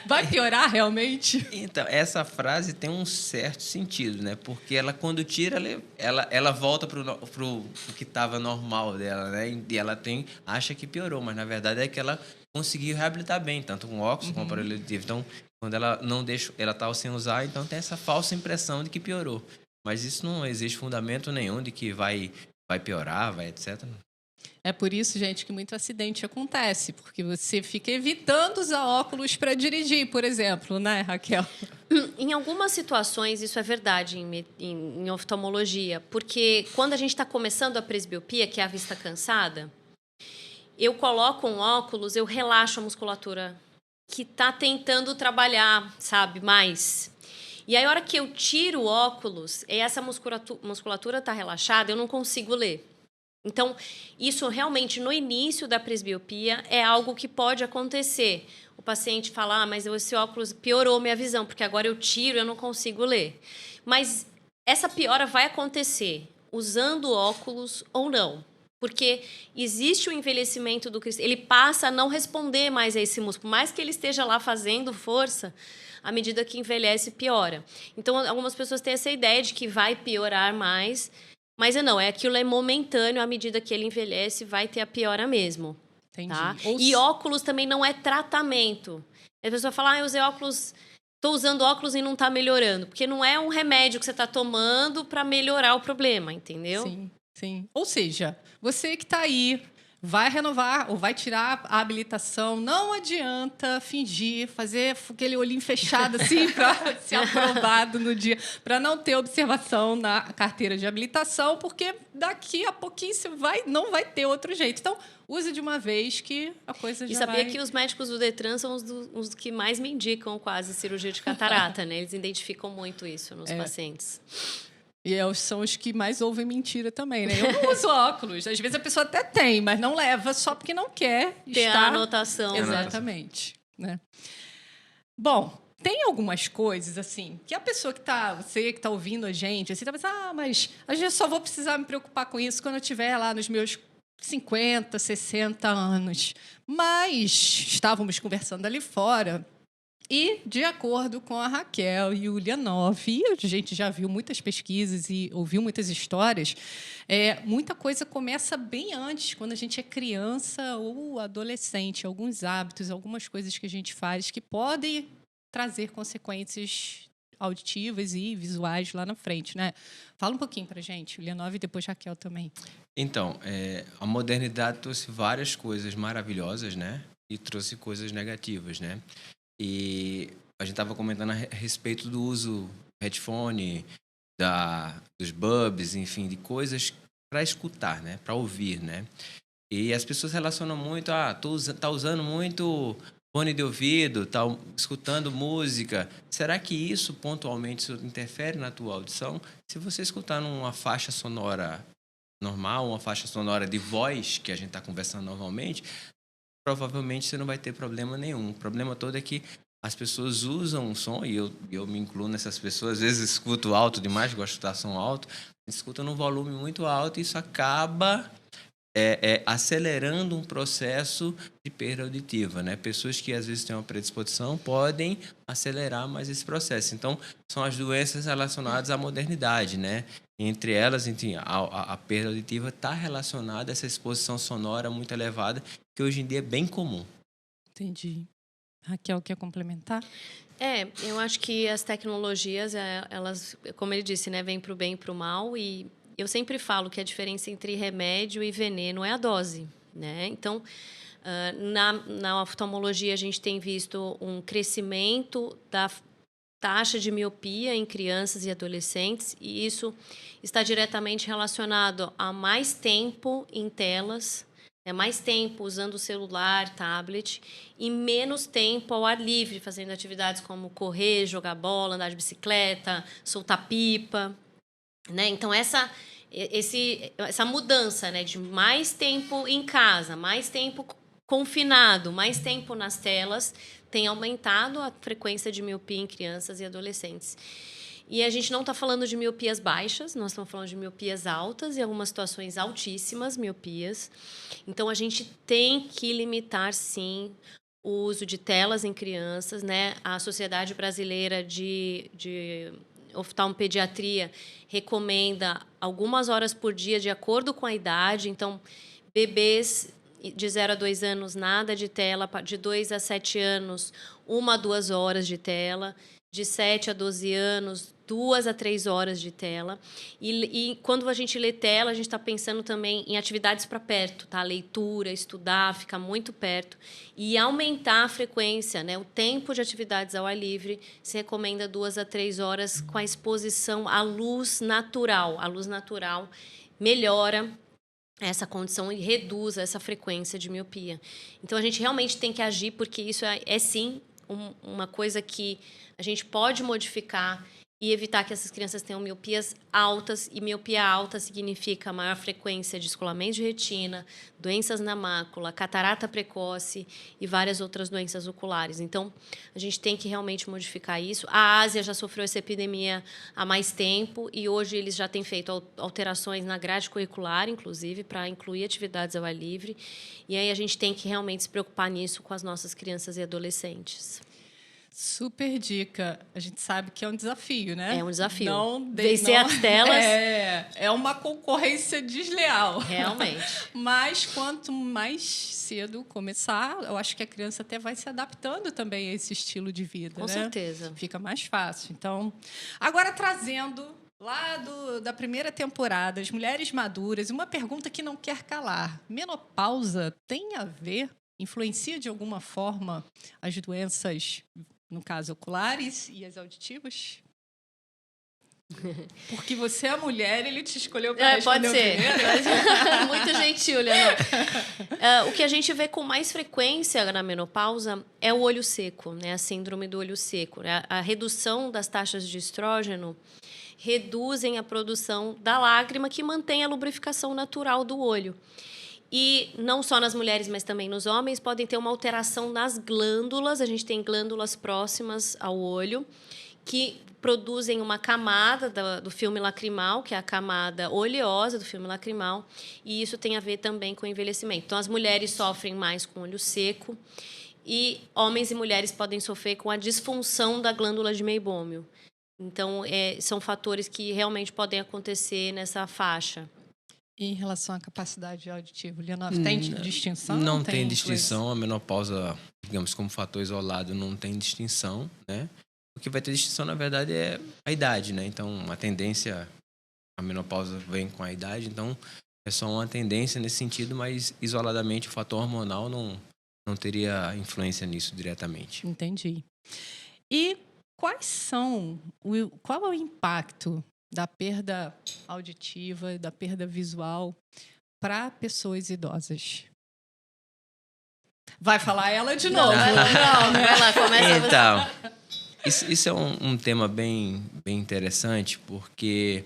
Vai piorar realmente? Então, essa frase tem um certo sentido, né? Porque ela, quando tira, ela volta pro que estava normal dela, né? E ela acha que piorou, mas na verdade é que ela conseguiu reabilitar bem, tanto com óculos como com aparelho auditivo. Então, quando ela não deixa, ela estava sem usar, então tem essa falsa impressão de que piorou. Mas isso não existe fundamento nenhum de que vai piorar, vai etc. É por isso, gente, que muito acidente acontece, porque você fica evitando usar óculos para dirigir, por exemplo, né, Raquel? Em algumas situações, isso é verdade em oftalmologia, porque quando a gente está começando a presbiopia, que é a vista cansada, eu coloco um óculos, eu relaxo a musculatura que está tentando trabalhar, sabe, mais. E aí, a hora que eu tiro o óculos, e essa musculatura está relaxada, eu não consigo ler. Então, isso realmente, no início da presbiopia, é algo que pode acontecer. O paciente fala, mas esse óculos piorou minha visão, porque agora eu tiro e eu não consigo ler. Mas essa piora vai acontecer usando óculos ou não. Porque existe o envelhecimento do cristal. Ele passa a não responder mais a esse músculo. Por mais que ele esteja lá fazendo força, à medida que envelhece, piora. Então, algumas pessoas têm essa ideia de que vai piorar mais. Mas não, aquilo é momentâneo, à medida que ele envelhece, vai ter a piora mesmo. Entendi. Tá? E óculos também não é tratamento. A pessoa fala, eu usei óculos, estou usando óculos e não está melhorando. Porque não é um remédio que você está tomando para melhorar o problema, entendeu? Sim, sim. Ou seja, você que está aí, vai renovar ou vai tirar a habilitação, não adianta fingir, fazer aquele olhinho fechado assim para ser aprovado no dia, para não ter observação na carteira de habilitação, porque daqui a pouquinho não vai ter outro jeito. Então, use de uma vez que a coisa já vai... E sabia que os médicos do Detran são os que mais me indicam quase cirurgia de catarata, né? Eles identificam muito isso nos pacientes. E são os que mais ouvem mentira também, né? Eu não uso óculos. Às vezes a pessoa até tem, mas não leva só porque não quer ter estar... a anotação. Exatamente. Né? Bom, tem algumas coisas, assim, que a pessoa você que está ouvindo a gente, assim, tá pensando, mas a gente só vou precisar me preocupar com isso quando eu estiver lá nos meus 50, 60 anos. Mas estávamos conversando ali fora... E, de acordo com a Raquel e o Ulianov, e a gente já viu muitas pesquisas e ouviu muitas histórias, muita coisa começa bem antes, quando a gente é criança ou adolescente. Alguns hábitos, algumas coisas que a gente faz que podem trazer consequências auditivas e visuais lá na frente, né? Fala um pouquinho para a gente, Ulianov, e depois Raquel também. Então, a modernidade trouxe várias coisas maravilhosas, né? E trouxe coisas negativas, né? E a gente estava comentando a respeito do uso headphone, dos buds, enfim, de coisas para escutar, né? Para ouvir, né? E as pessoas relacionam muito, tá usando muito fone de ouvido, tá escutando música. Será que isso pontualmente interfere na tua audição? Se você escutar numa faixa sonora normal, uma faixa sonora de voz, que a gente está conversando normalmente, provavelmente você não vai ter problema nenhum. O problema todo é que as pessoas usam o som, e eu me incluo nessas pessoas, às vezes escuto alto demais, gosto de escutar som alto, escuta num volume muito alto e isso acaba acelerando um processo de perda auditiva, né? Pessoas que às vezes têm uma predisposição podem acelerar mais esse processo. Então, são as doenças relacionadas à modernidade, né? Entre elas, enfim, a perda auditiva está relacionada a essa exposição sonora muito elevada, que hoje em dia é bem comum. Entendi. Raquel, quer complementar? Eu acho que as tecnologias, elas, como ele disse, né, vêm para o bem e para o mal, e eu sempre falo que a diferença entre remédio e veneno é a dose, né? Então, na oftalmologia, a gente tem visto um crescimento da taxa de miopia em crianças e adolescentes, e isso está diretamente relacionado a mais tempo em telas, mais tempo usando o celular, tablet, e menos tempo ao ar livre, fazendo atividades como correr, jogar bola, andar de bicicleta, soltar pipa, né? Então, essa mudança, né, de mais tempo em casa, mais tempo confinado, mais tempo nas telas, tem aumentado a frequência de miopia em crianças e adolescentes. E a gente não está falando de miopias baixas, nós estamos falando de miopias altas e algumas situações altíssimas miopias. Então, a gente tem que limitar, sim, o uso de telas em crianças, né? A Sociedade Brasileira de Oftalmopediatria recomenda algumas horas por dia de acordo com a idade. Então, bebês De 0 a 2 anos, nada de tela. De 2 a 7 anos, 1 a 2 horas de tela. De 7 a 12 anos, 2 a 3 horas de tela. E quando a gente lê tela, a gente está pensando também em atividades para perto, tá? Leitura, estudar, ficar muito perto. E aumentar a frequência, né? O tempo de atividades ao ar livre se recomenda 2 a 3 horas com a exposição à luz natural. A luz natural melhora essa condição e reduz essa frequência de miopia. Então, a gente realmente tem que agir, porque isso é sim, uma coisa que a gente pode modificar e evitar que essas crianças tenham miopias altas. E miopia alta significa maior frequência de descolamento de retina, doenças na mácula, catarata precoce e várias outras doenças oculares. Então, a gente tem que realmente modificar isso. A Ásia já sofreu essa epidemia há mais tempo e hoje eles já têm feito alterações na grade curricular, inclusive, para incluir atividades ao ar livre. E aí a gente tem que realmente se preocupar nisso com as nossas crianças e adolescentes. Super dica. A gente sabe que é um desafio, né? É um desafio. Vencer as telas. É uma concorrência desleal. Realmente. Mas quanto mais cedo começar, eu acho que a criança até vai se adaptando também a esse estilo de vida, Com certeza. Fica mais fácil. Então, agora trazendo lá da primeira temporada, as mulheres maduras, uma pergunta que não quer calar. Menopausa tem a ver, influencia de alguma forma as doenças, no caso, oculares e as auditivas? Porque você é mulher, ele te escolheu para responder. Pode ser. Muito gentil, Leonor. O que a gente vê com mais frequência na menopausa é o olho seco, né? A síndrome do olho seco. A redução das taxas de estrógeno reduzem a produção da lágrima, que mantém a lubrificação natural do olho. E não só nas mulheres, mas também nos homens, podem ter uma alteração nas glândulas. A gente tem glândulas próximas ao olho que produzem uma camada do filme lacrimal, que é a camada oleosa do filme lacrimal, e isso tem a ver também com o envelhecimento. Então, as mulheres sofrem mais com olho seco e homens e mulheres podem sofrer com a disfunção da glândula de meibômio. Então, são fatores que realmente podem acontecer nessa faixa. E em relação à capacidade auditiva, Leonor, tem distinção? Não tem distinção. A menopausa, digamos, como fator isolado, não tem distinção, né? O que vai ter distinção, na verdade, é a idade, né? Então, a tendência, a menopausa vem com a idade, então é só uma tendência nesse sentido, mas isoladamente o fator hormonal não teria influência nisso diretamente. Entendi. E qual é o impacto da perda auditiva, da perda visual para pessoas idosas? Vai falar ela de novo. Não, vai lá, começa. Então, isso é um tema bem interessante, porque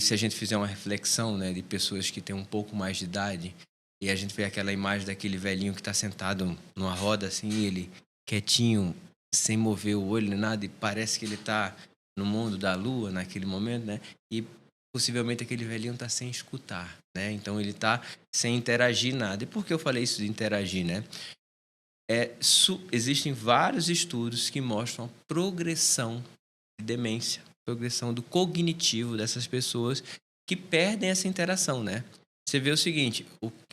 se a gente fizer uma reflexão, né, de pessoas que têm um pouco mais de idade, e a gente vê aquela imagem daquele velhinho que está sentado numa roda, assim, ele quietinho, sem mover o olho nem nada, e parece que ele está no mundo da lua naquele momento, né? E possivelmente aquele velhinho está sem escutar, né? Então ele está sem interagir nada. E por que eu falei isso de interagir, né? Existem vários estudos que mostram a progressão de demência, progressão do cognitivo dessas pessoas que perdem essa interação, né? Você vê o seguinte,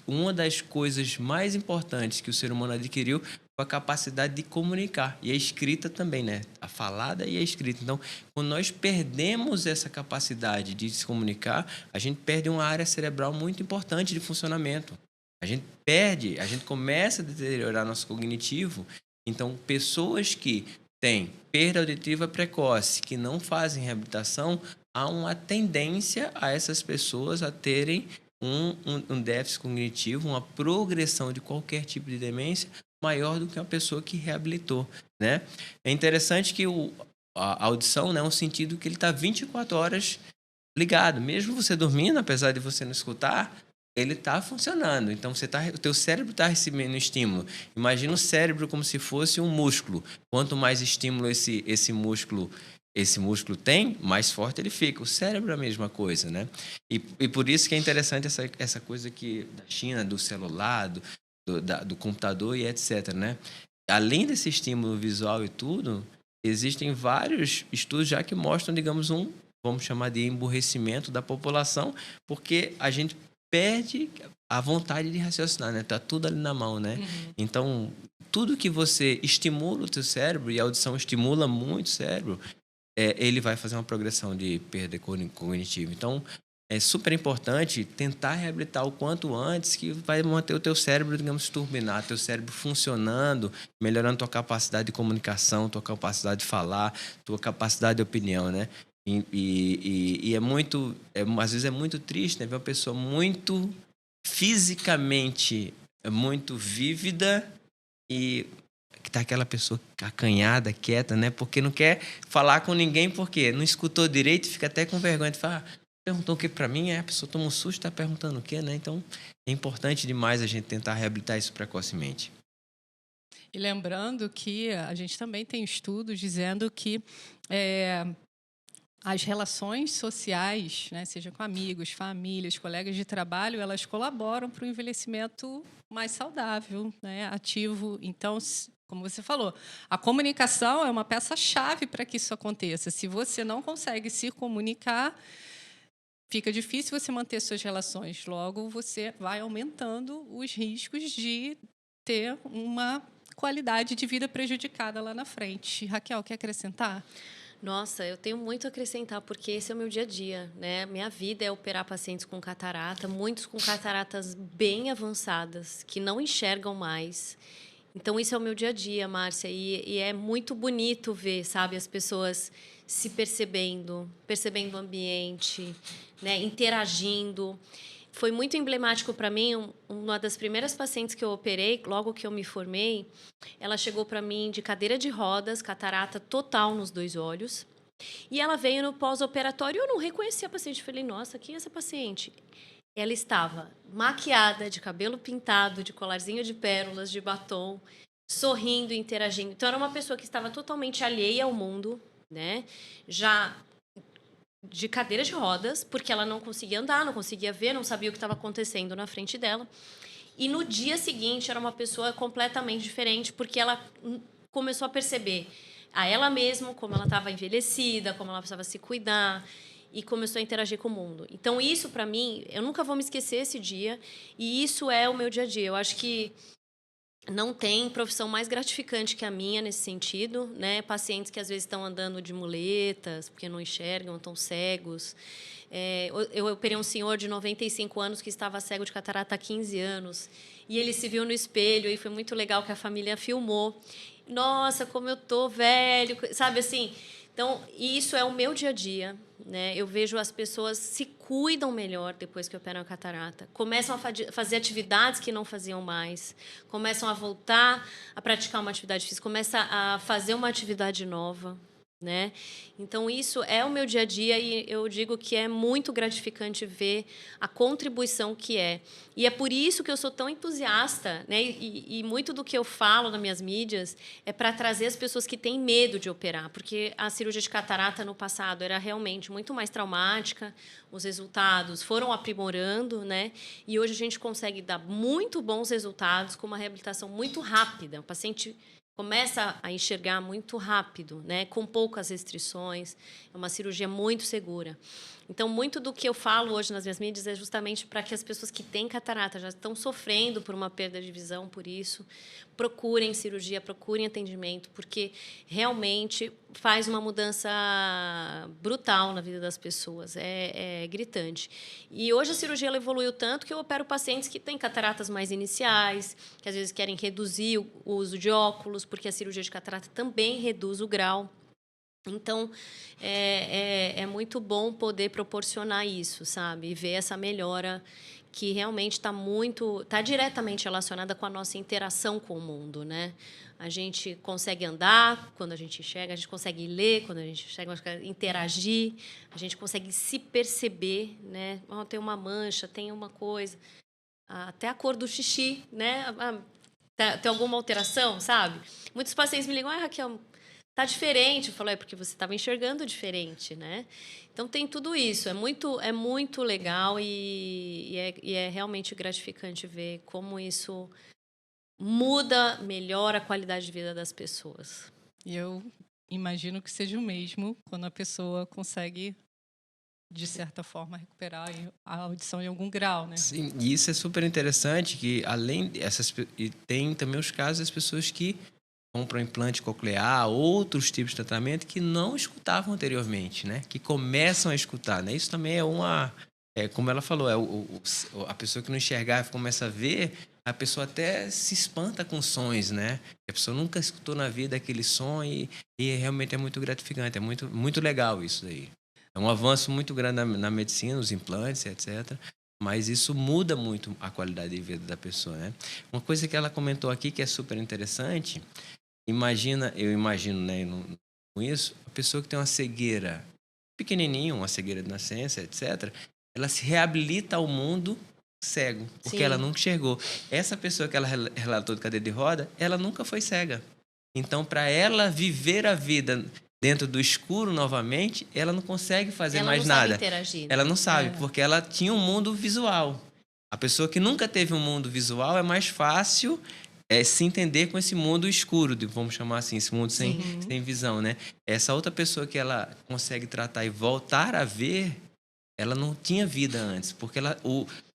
uma das coisas mais importantes que o ser humano adquiriu foi a capacidade de comunicar. E a escrita também, né? A falada e a escrita. Então, quando nós perdemos essa capacidade de se comunicar, a gente perde uma área cerebral muito importante de funcionamento. A gente começa a deteriorar nosso cognitivo. Então, pessoas que têm perda auditiva precoce, que não fazem reabilitação, há uma tendência a essas pessoas a terem um déficit cognitivo, uma progressão de qualquer tipo de demência maior do que uma pessoa que reabilitou, né? É interessante que a audição, né, é um sentido que ele está 24 horas ligado. Mesmo você dormindo, apesar de você não escutar, ele está funcionando. Então, o teu cérebro está recebendo estímulo. Imagina o cérebro como se fosse um músculo. Quanto mais estímulo esse músculo tem, mais forte ele fica. O cérebro é a mesma coisa, né? E por isso que é interessante essa coisa aqui da China, do celular, do computador e etc, né? Além desse estímulo visual e tudo, existem vários estudos já que mostram, digamos, vamos chamar de emburrecimento da população, porque a gente perde a vontade de raciocinar, né? Tá tudo ali na mão, né? Então, tudo que você estimula o teu cérebro, e a audição estimula muito o cérebro, ele vai fazer uma progressão de perda cognitiva. Então, é super importante tentar reabilitar o quanto antes, que vai manter o teu cérebro, digamos, turbinar, teu cérebro funcionando, melhorando tua capacidade de comunicação, tua capacidade de falar, tua capacidade de opinião, né? E é muito... às vezes é muito triste, né? Ver uma pessoa muito fisicamente muito vívida e que tá aquela pessoa acanhada, quieta, né? Porque não quer falar com ninguém, porque não escutou direito e fica até com vergonha de falar, perguntou o que para mim, a pessoa toma um susto, tá perguntando o quê, né? Então, é importante demais a gente tentar reabilitar isso precocemente. E lembrando que a gente também tem estudos dizendo que as relações sociais, né, seja com amigos, famílias, colegas de trabalho, elas colaboram para o envelhecimento mais saudável, né, ativo. Então, como você falou, a comunicação é uma peça-chave para que isso aconteça. Se você não consegue se comunicar, fica difícil você manter suas relações. Logo, você vai aumentando os riscos de ter uma qualidade de vida prejudicada lá na frente. Raquel, quer acrescentar? Nossa, eu tenho muito a acrescentar, porque esse é o meu dia a dia, né? Minha vida é operar pacientes com catarata, muitos com cataratas bem avançadas, que não enxergam mais. Então, isso é o meu dia a dia, Márcia, e é muito bonito ver, sabe, as pessoas se percebendo o ambiente, né, interagindo. Foi muito emblemático para mim, uma das primeiras pacientes que eu operei, logo que eu me formei, ela chegou para mim de cadeira de rodas, catarata total nos 2 olhos, e ela veio no pós-operatório e eu não reconheci a paciente. Falei, nossa, quem é essa paciente? Ela estava maquiada, de cabelo pintado, de colarzinho de pérolas, de batom, sorrindo, interagindo. Então, era uma pessoa que estava totalmente alheia ao mundo, né? Já de cadeira de rodas, porque ela não conseguia andar, não conseguia ver, não sabia o que estava acontecendo na frente dela. E no dia seguinte era uma pessoa completamente diferente, porque ela começou a perceber a ela mesma como ela estava envelhecida, como ela precisava se cuidar e começou a interagir com o mundo. Então isso para mim, eu nunca vou me esquecer esse dia, e isso é o meu dia a dia. Eu acho que não tem profissão mais gratificante que a minha nesse sentido, né? Pacientes que às vezes estão andando de muletas porque não enxergam, estão cegos. Eu operei um senhor de 95 anos que estava cego de catarata há 15 anos e ele se viu no espelho e foi muito legal que a família filmou. Nossa, como eu tô velho, sabe assim? Então, isso é o meu dia a dia, né? Eu vejo as pessoas se cuidam melhor depois que operam a catarata. Começam a fazer atividades que não faziam mais. Começam a voltar a praticar uma atividade física. Começam a fazer uma atividade nova, né? Então, isso é o meu dia a dia e eu digo que é muito gratificante ver a contribuição que é. E é por isso que eu sou tão entusiasta, né? E muito do que eu falo nas minhas mídias é para trazer as pessoas que têm medo de operar, porque a cirurgia de catarata no passado era realmente muito mais traumática, os resultados foram aprimorando, né? E hoje a gente consegue dar muito bons resultados com uma reabilitação muito rápida. O paciente começa a enxergar muito rápido, né? Com poucas restrições. É uma cirurgia muito segura. Então, muito do que eu falo hoje nas minhas mídias é justamente para que as pessoas que têm catarata, já estão sofrendo por uma perda de visão, por isso, procurem cirurgia, procurem atendimento, porque realmente faz uma mudança brutal na vida das pessoas, é gritante. E hoje a cirurgia ela evoluiu tanto que eu opero pacientes que têm cataratas mais iniciais, que às vezes querem reduzir o uso de óculos, porque a cirurgia de catarata também reduz o grau. Então, é muito bom poder proporcionar isso, sabe? E ver essa melhora que realmente está diretamente relacionada com a nossa interação com o mundo, né? A gente consegue andar quando a gente enxerga, a gente consegue ler quando a gente enxerga, interagir, a gente consegue se perceber, né? Oh, tem uma mancha, tem uma coisa, até a cor do xixi, né? Tem alguma alteração, sabe? Muitos pacientes me ligam, Raquel, tá diferente. Eu falo, porque você estava enxergando diferente, né? Então, tem tudo isso. É muito legal e é realmente gratificante ver como isso muda, melhora a qualidade de vida das pessoas. E eu imagino que seja o mesmo quando a pessoa consegue de certa forma, recuperar a audição em algum grau, né? Sim, e isso é super interessante, que além dessas... E tem também os casos das pessoas que compram implante coclear, outros tipos de tratamento que não escutavam anteriormente, né? Que começam a escutar, né? Isso também é uma... como ela falou, a pessoa que não enxergava começa a ver, a pessoa até se espanta com sons, né? A pessoa nunca escutou na vida aquele som e realmente é muito gratificante, é muito, muito legal isso daí. É um avanço muito grande na medicina, os implantes, etc. Mas isso muda muito a qualidade de vida da pessoa, né? Uma coisa que ela comentou aqui que é super interessante, eu imagino, né, com isso, a pessoa que tem uma cegueira pequenininha, uma cegueira de nascença, etc., ela se reabilita ao mundo cego, porque Sim. ela nunca enxergou. Essa pessoa que ela relatou de cadeira de roda, ela nunca foi cega. Então, para ela viver a vida dentro do escuro novamente, ela não consegue fazer ela mais não nada. Sabe interagir, né? Ela não sabe, porque ela tinha um mundo visual. A pessoa que nunca teve um mundo visual é mais fácil se entender com esse mundo escuro, vamos chamar assim, esse mundo sem visão, né? Essa outra pessoa que ela consegue tratar e voltar a ver, ela não tinha vida antes, porque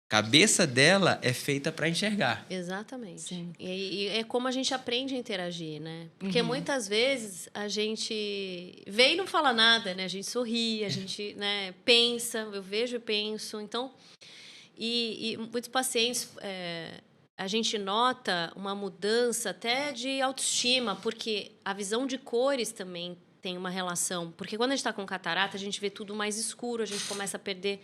cabeça dela é feita para enxergar. Exatamente. Sim. E é como a gente aprende a interagir, né? Porque muitas vezes a gente vê e não fala nada, né? A gente sorri, a gente, né, pensa, eu vejo e penso. Então, e muitos pacientes, a gente nota uma mudança até de autoestima, porque a visão de cores também tem uma relação. Porque quando a gente está com catarata, a gente vê tudo mais escuro, a gente começa a perder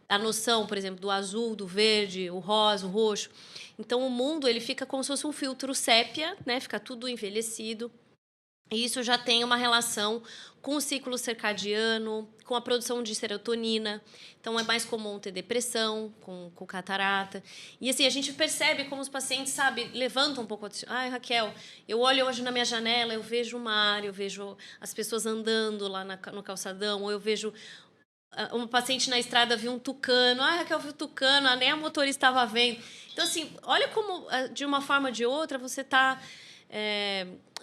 a noção, por exemplo, do azul, do verde, o rosa, o roxo. Então, o mundo ele fica como se fosse um filtro sépia, né? Fica tudo envelhecido. E isso já tem uma relação com o ciclo circadiano, com a produção de serotonina. Então, é mais comum ter depressão com catarata. E, assim, a gente percebe como os pacientes, sabe, levantam um pouco... Ai, Raquel, eu olho hoje na minha janela, eu vejo o mar, eu vejo as pessoas andando lá no calçadão, ou eu vejo... Uma paciente na estrada viu um tucano. Ah, Raquel viu tucano, nem a motorista estava vendo. Então, assim, olha como, de uma forma ou de outra, você está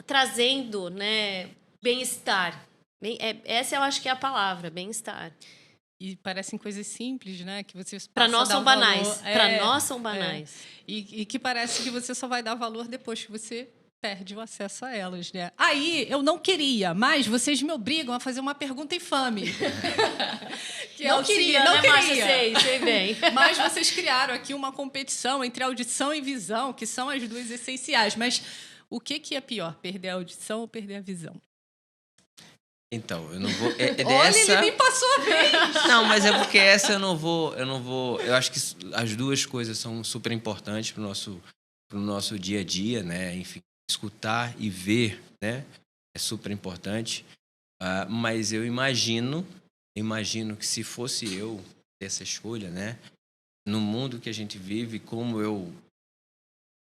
trazendo, né, bem-estar. Essa eu acho que é a palavra, bem-estar. E parecem coisas simples, né? Que você Para nós são banais. Para nós são banais. E que parece que você só vai dar valor depois que você perde o acesso a elas, né? Aí, eu não queria, mas vocês me obrigam a fazer uma pergunta infame. Que não queria, não né, queria. Márcia? Sei bem. Mas vocês criaram aqui uma competição entre audição e visão, que são as duas essenciais. Mas o que é pior, perder a audição ou perder a visão? Então, eu não vou... Olha, ele nem passou a vez! Não, mas é porque essa eu não vou... Eu acho que as duas coisas são super importantes para o nosso dia a dia, né? Enfim, escutar e ver, né? É super importante. Mas eu imagino que se fosse eu ter essa escolha, né? No mundo que a gente vive, como eu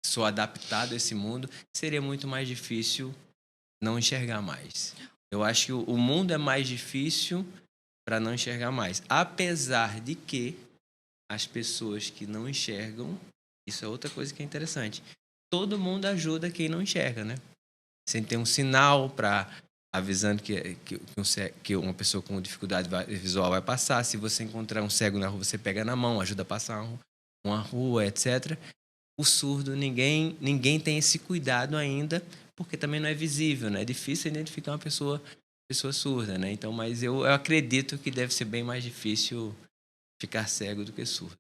sou adaptado a esse mundo, seria muito mais difícil não enxergar mais. Eu acho que o mundo é mais difícil para não enxergar mais. Apesar de que as pessoas que não enxergam, isso é outra coisa que é interessante. Todo mundo ajuda quem não enxerga, né? Você tem um sinal avisando que uma pessoa com dificuldade visual vai passar. Se você encontrar um cego na rua, você pega na mão, ajuda a passar uma rua, etc. O surdo, ninguém tem esse cuidado ainda, porque também não é visível, né? É difícil identificar uma pessoa surda, né? Então, mas eu acredito que deve ser bem mais difícil ficar cego do que surdo.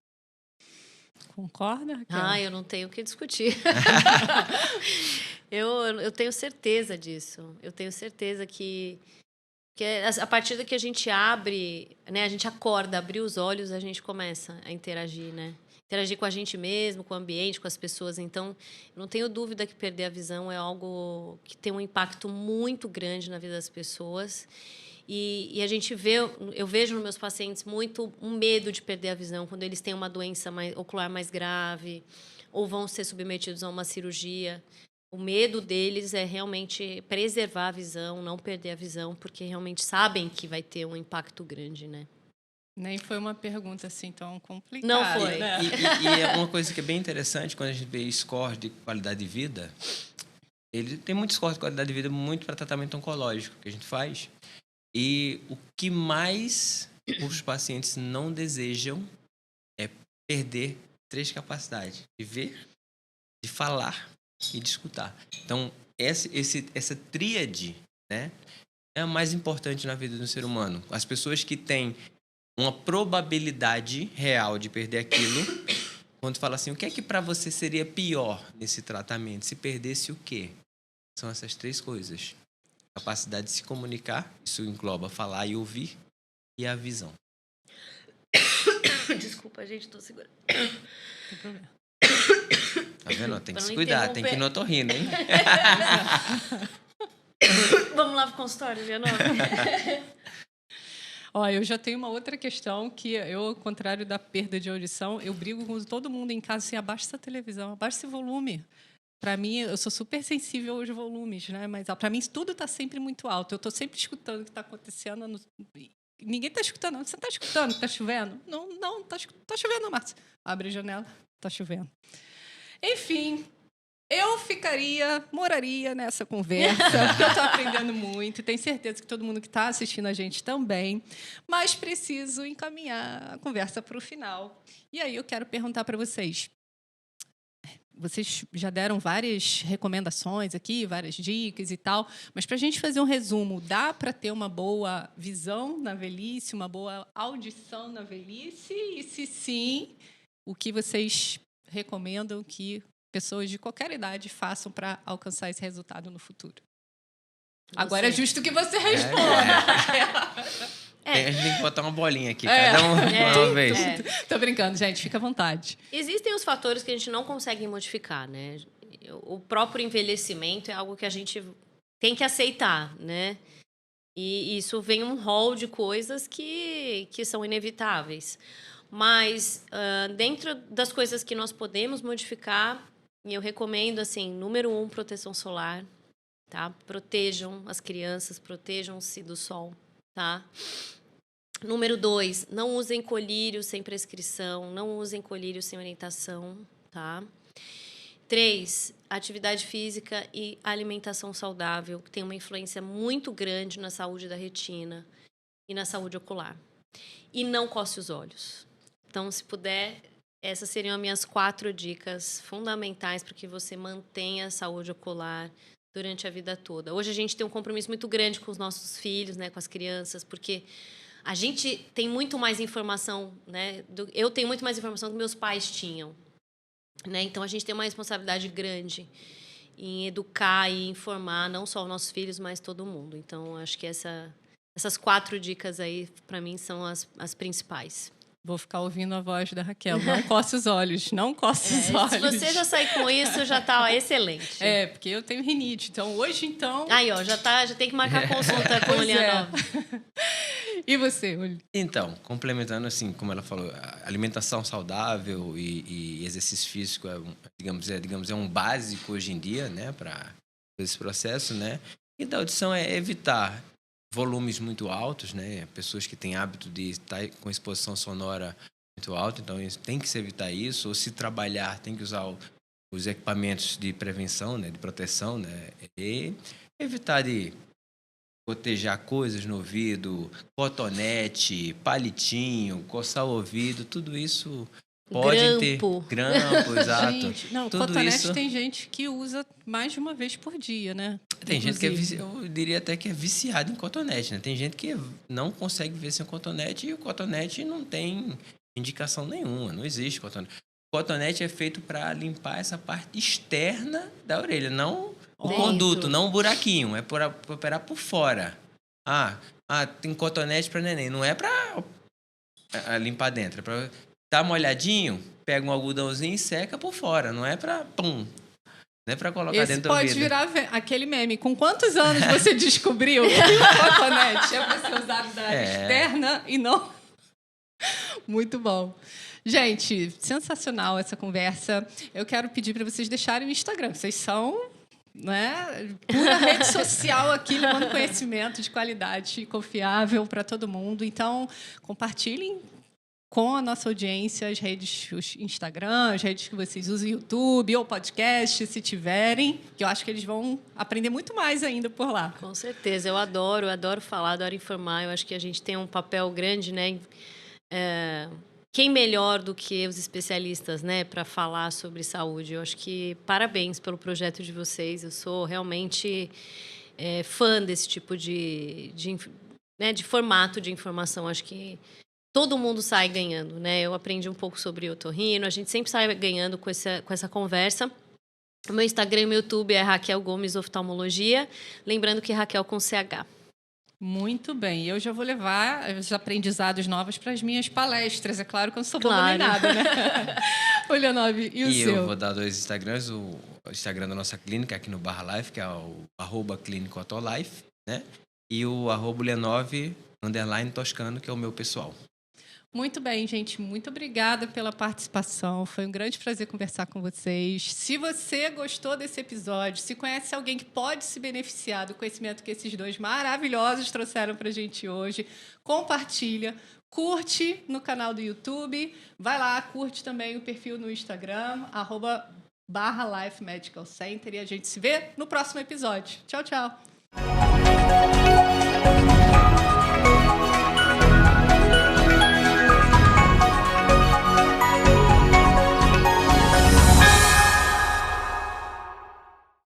Concorda, Raquel? Eu não tenho o que discutir. eu tenho certeza disso. Eu tenho certeza que a partir do que a gente abre, né, a gente acorda, abrir os olhos, a gente começa a interagir, né? Interagir com a gente mesmo, com o ambiente, com as pessoas. Então, eu não tenho dúvida que perder a visão é algo que tem um impacto muito grande na vida das pessoas. E a gente eu vejo nos meus pacientes muito um medo de perder a visão quando eles têm uma doença ocular mais grave ou vão ser submetidos a uma cirurgia. O medo deles é realmente preservar a visão, não perder a visão, porque realmente sabem que vai ter um impacto grande, né? Nem foi uma pergunta assim tão complicada. Não foi. Né? E é uma coisa que é bem interessante quando a gente vê score de qualidade de vida. Ele tem muito score de qualidade de vida muito para tratamento oncológico que a gente faz. E o que mais os pacientes não desejam perder 3 capacidades: de ver, de falar e de escutar. Então, essa tríade, né, é a mais importante na vida do ser humano. As pessoas que têm uma probabilidade real de perder aquilo, quando fala assim, o que é que para você seria pior nesse tratamento? Se perdesse o quê? São essas 3 coisas. Capacidade de se comunicar, isso engloba falar e ouvir, e a visão. Desculpa, gente, tô segurando. Não tem problema. Tá vendo? Tem que se cuidar, tem que ir no otorrino, hein? Vamos lá pro consultório, Leonor. Ó, eu já tenho uma outra questão que eu, ao contrário da perda de audição, eu brigo com todo mundo em casa assim, abaixa essa televisão, abaixa esse volume. Para mim, eu sou super sensível aos volumes, né? Mas para mim tudo está sempre muito alto. Eu estou sempre escutando o que está acontecendo. Ninguém está escutando. Você está escutando? Está chovendo? Não, está chovendo, Márcia. Abre a janela, está chovendo. Enfim, eu moraria nessa conversa, porque eu estou aprendendo muito. Tenho certeza que todo mundo que está assistindo a gente também. Mas preciso encaminhar a conversa para o final. E aí eu quero perguntar para vocês. Vocês já deram várias recomendações aqui, várias dicas e tal, mas para a gente fazer um resumo, dá para ter uma boa visão na velhice, uma boa audição na velhice? E se sim, o que vocês recomendam que pessoas de qualquer idade façam para alcançar esse resultado no futuro? Agora é justo que você responda. A gente tem que botar uma bolinha aqui, cada um uma vez. Tô brincando, gente, fica à vontade. Existem os fatores que a gente não consegue modificar, né? O próprio envelhecimento é algo que a gente tem que aceitar, né? E isso vem um rol de coisas que são inevitáveis. Mas dentro das coisas que nós podemos modificar, eu recomendo, assim, número 1, proteção solar, tá? Protejam as crianças, protejam-se do sol, tá? Número 2, não usem colírio sem prescrição, não usem colírio sem orientação, tá? 3, atividade física e alimentação saudável, que tem uma influência muito grande na saúde da retina e na saúde ocular. E não coce os olhos. Então, se puder, essas seriam as minhas 4 dicas fundamentais para que você mantenha a saúde ocular durante a vida toda. Hoje a gente tem um compromisso muito grande com os nossos filhos, né, com as crianças, porque a gente tem muito mais informação, né? Eu tenho muito mais informação do que meus pais tinham, né? Então a gente tem uma responsabilidade grande em educar e informar não só os nossos filhos, mas todo mundo. Então acho que essas 4 dicas aí para mim são as principais. Vou ficar ouvindo a voz da Raquel. Não coce os olhos, não coce os olhos. Se você já sair com isso, já tá excelente. Porque eu tenho rinite. Então, hoje, Aí, ó, já tem que marcar consulta com a Leonor. E você, Uli? Então, complementando, assim, como ela falou, alimentação saudável e exercício físico, digamos, é um básico hoje em dia, né, para esse processo, né? E da audição é evitar volumes muito altos, né? Pessoas que têm hábito de estar com exposição sonora muito alta, então tem que se evitar isso. Ou se trabalhar, tem que usar os equipamentos de prevenção, né? De proteção, né? E evitar de gotejar coisas no ouvido, cotonete, palitinho, coçar o ouvido, tudo isso pode grampo, exato. Gente, não, tudo cotonete isso... tem gente que usa mais de uma vez por dia, né? Tem gente que eu diria até que é viciado em cotonete, né? Tem gente que não consegue ver sem cotonete e o cotonete não tem indicação nenhuma, não existe cotonete. O cotonete é feito para limpar essa parte externa da orelha, não o conduto, não o buraquinho, é para operar por fora. Tem cotonete para neném, não é para limpar dentro, é para dar molhadinho, pega um algodãozinho e seca por fora, não é para pum. Não é para colocar dentro do ouvido. Pode virar aquele meme. Com quantos anos você descobriu que o cotonete é para ser usado da área externa e não... Muito bom. Gente, sensacional essa conversa. Eu quero pedir para vocês deixarem o Instagram. Vocês são, né, pura rede social aqui, levando conhecimento de qualidade e confiável para todo mundo. Então, compartilhem com a nossa audiência, as redes, os Instagram, as redes que vocês usam, YouTube ou podcast, se tiverem, que eu acho que eles vão aprender muito mais ainda por lá. Com certeza, eu adoro falar, adoro informar. Eu acho que a gente tem um papel grande, né? Quem melhor do que os especialistas, né, para falar sobre saúde? Eu acho que parabéns pelo projeto de vocês. Eu sou realmente fã desse tipo de formato de informação. Acho que todo mundo sai ganhando, né? Eu aprendi um pouco sobre otorrino, a gente sempre sai ganhando com essa conversa. O meu Instagram e meu YouTube é Raquel Gomes Oftalmologia. Lembrando que Raquel com CH. Muito bem. Eu já vou levar os aprendizados novos para as minhas palestras. É claro que eu não sou boba nem nada, né? O Leonove, e o seu? Eu vou dar 2 Instagrams. O Instagram da nossa clínica aqui no @life, que é o @clínico_atolife, né? E o @Lenove_Toscano, que é o meu pessoal. Muito bem, gente. Muito obrigada pela participação. Foi um grande prazer conversar com vocês. Se você gostou desse episódio, se conhece alguém que pode se beneficiar do conhecimento que esses dois maravilhosos trouxeram para a gente hoje, compartilha, curte no canal do YouTube, vai lá, curte também o perfil no Instagram, @Life Medical Center, e a gente se vê no próximo episódio. Tchau, tchau.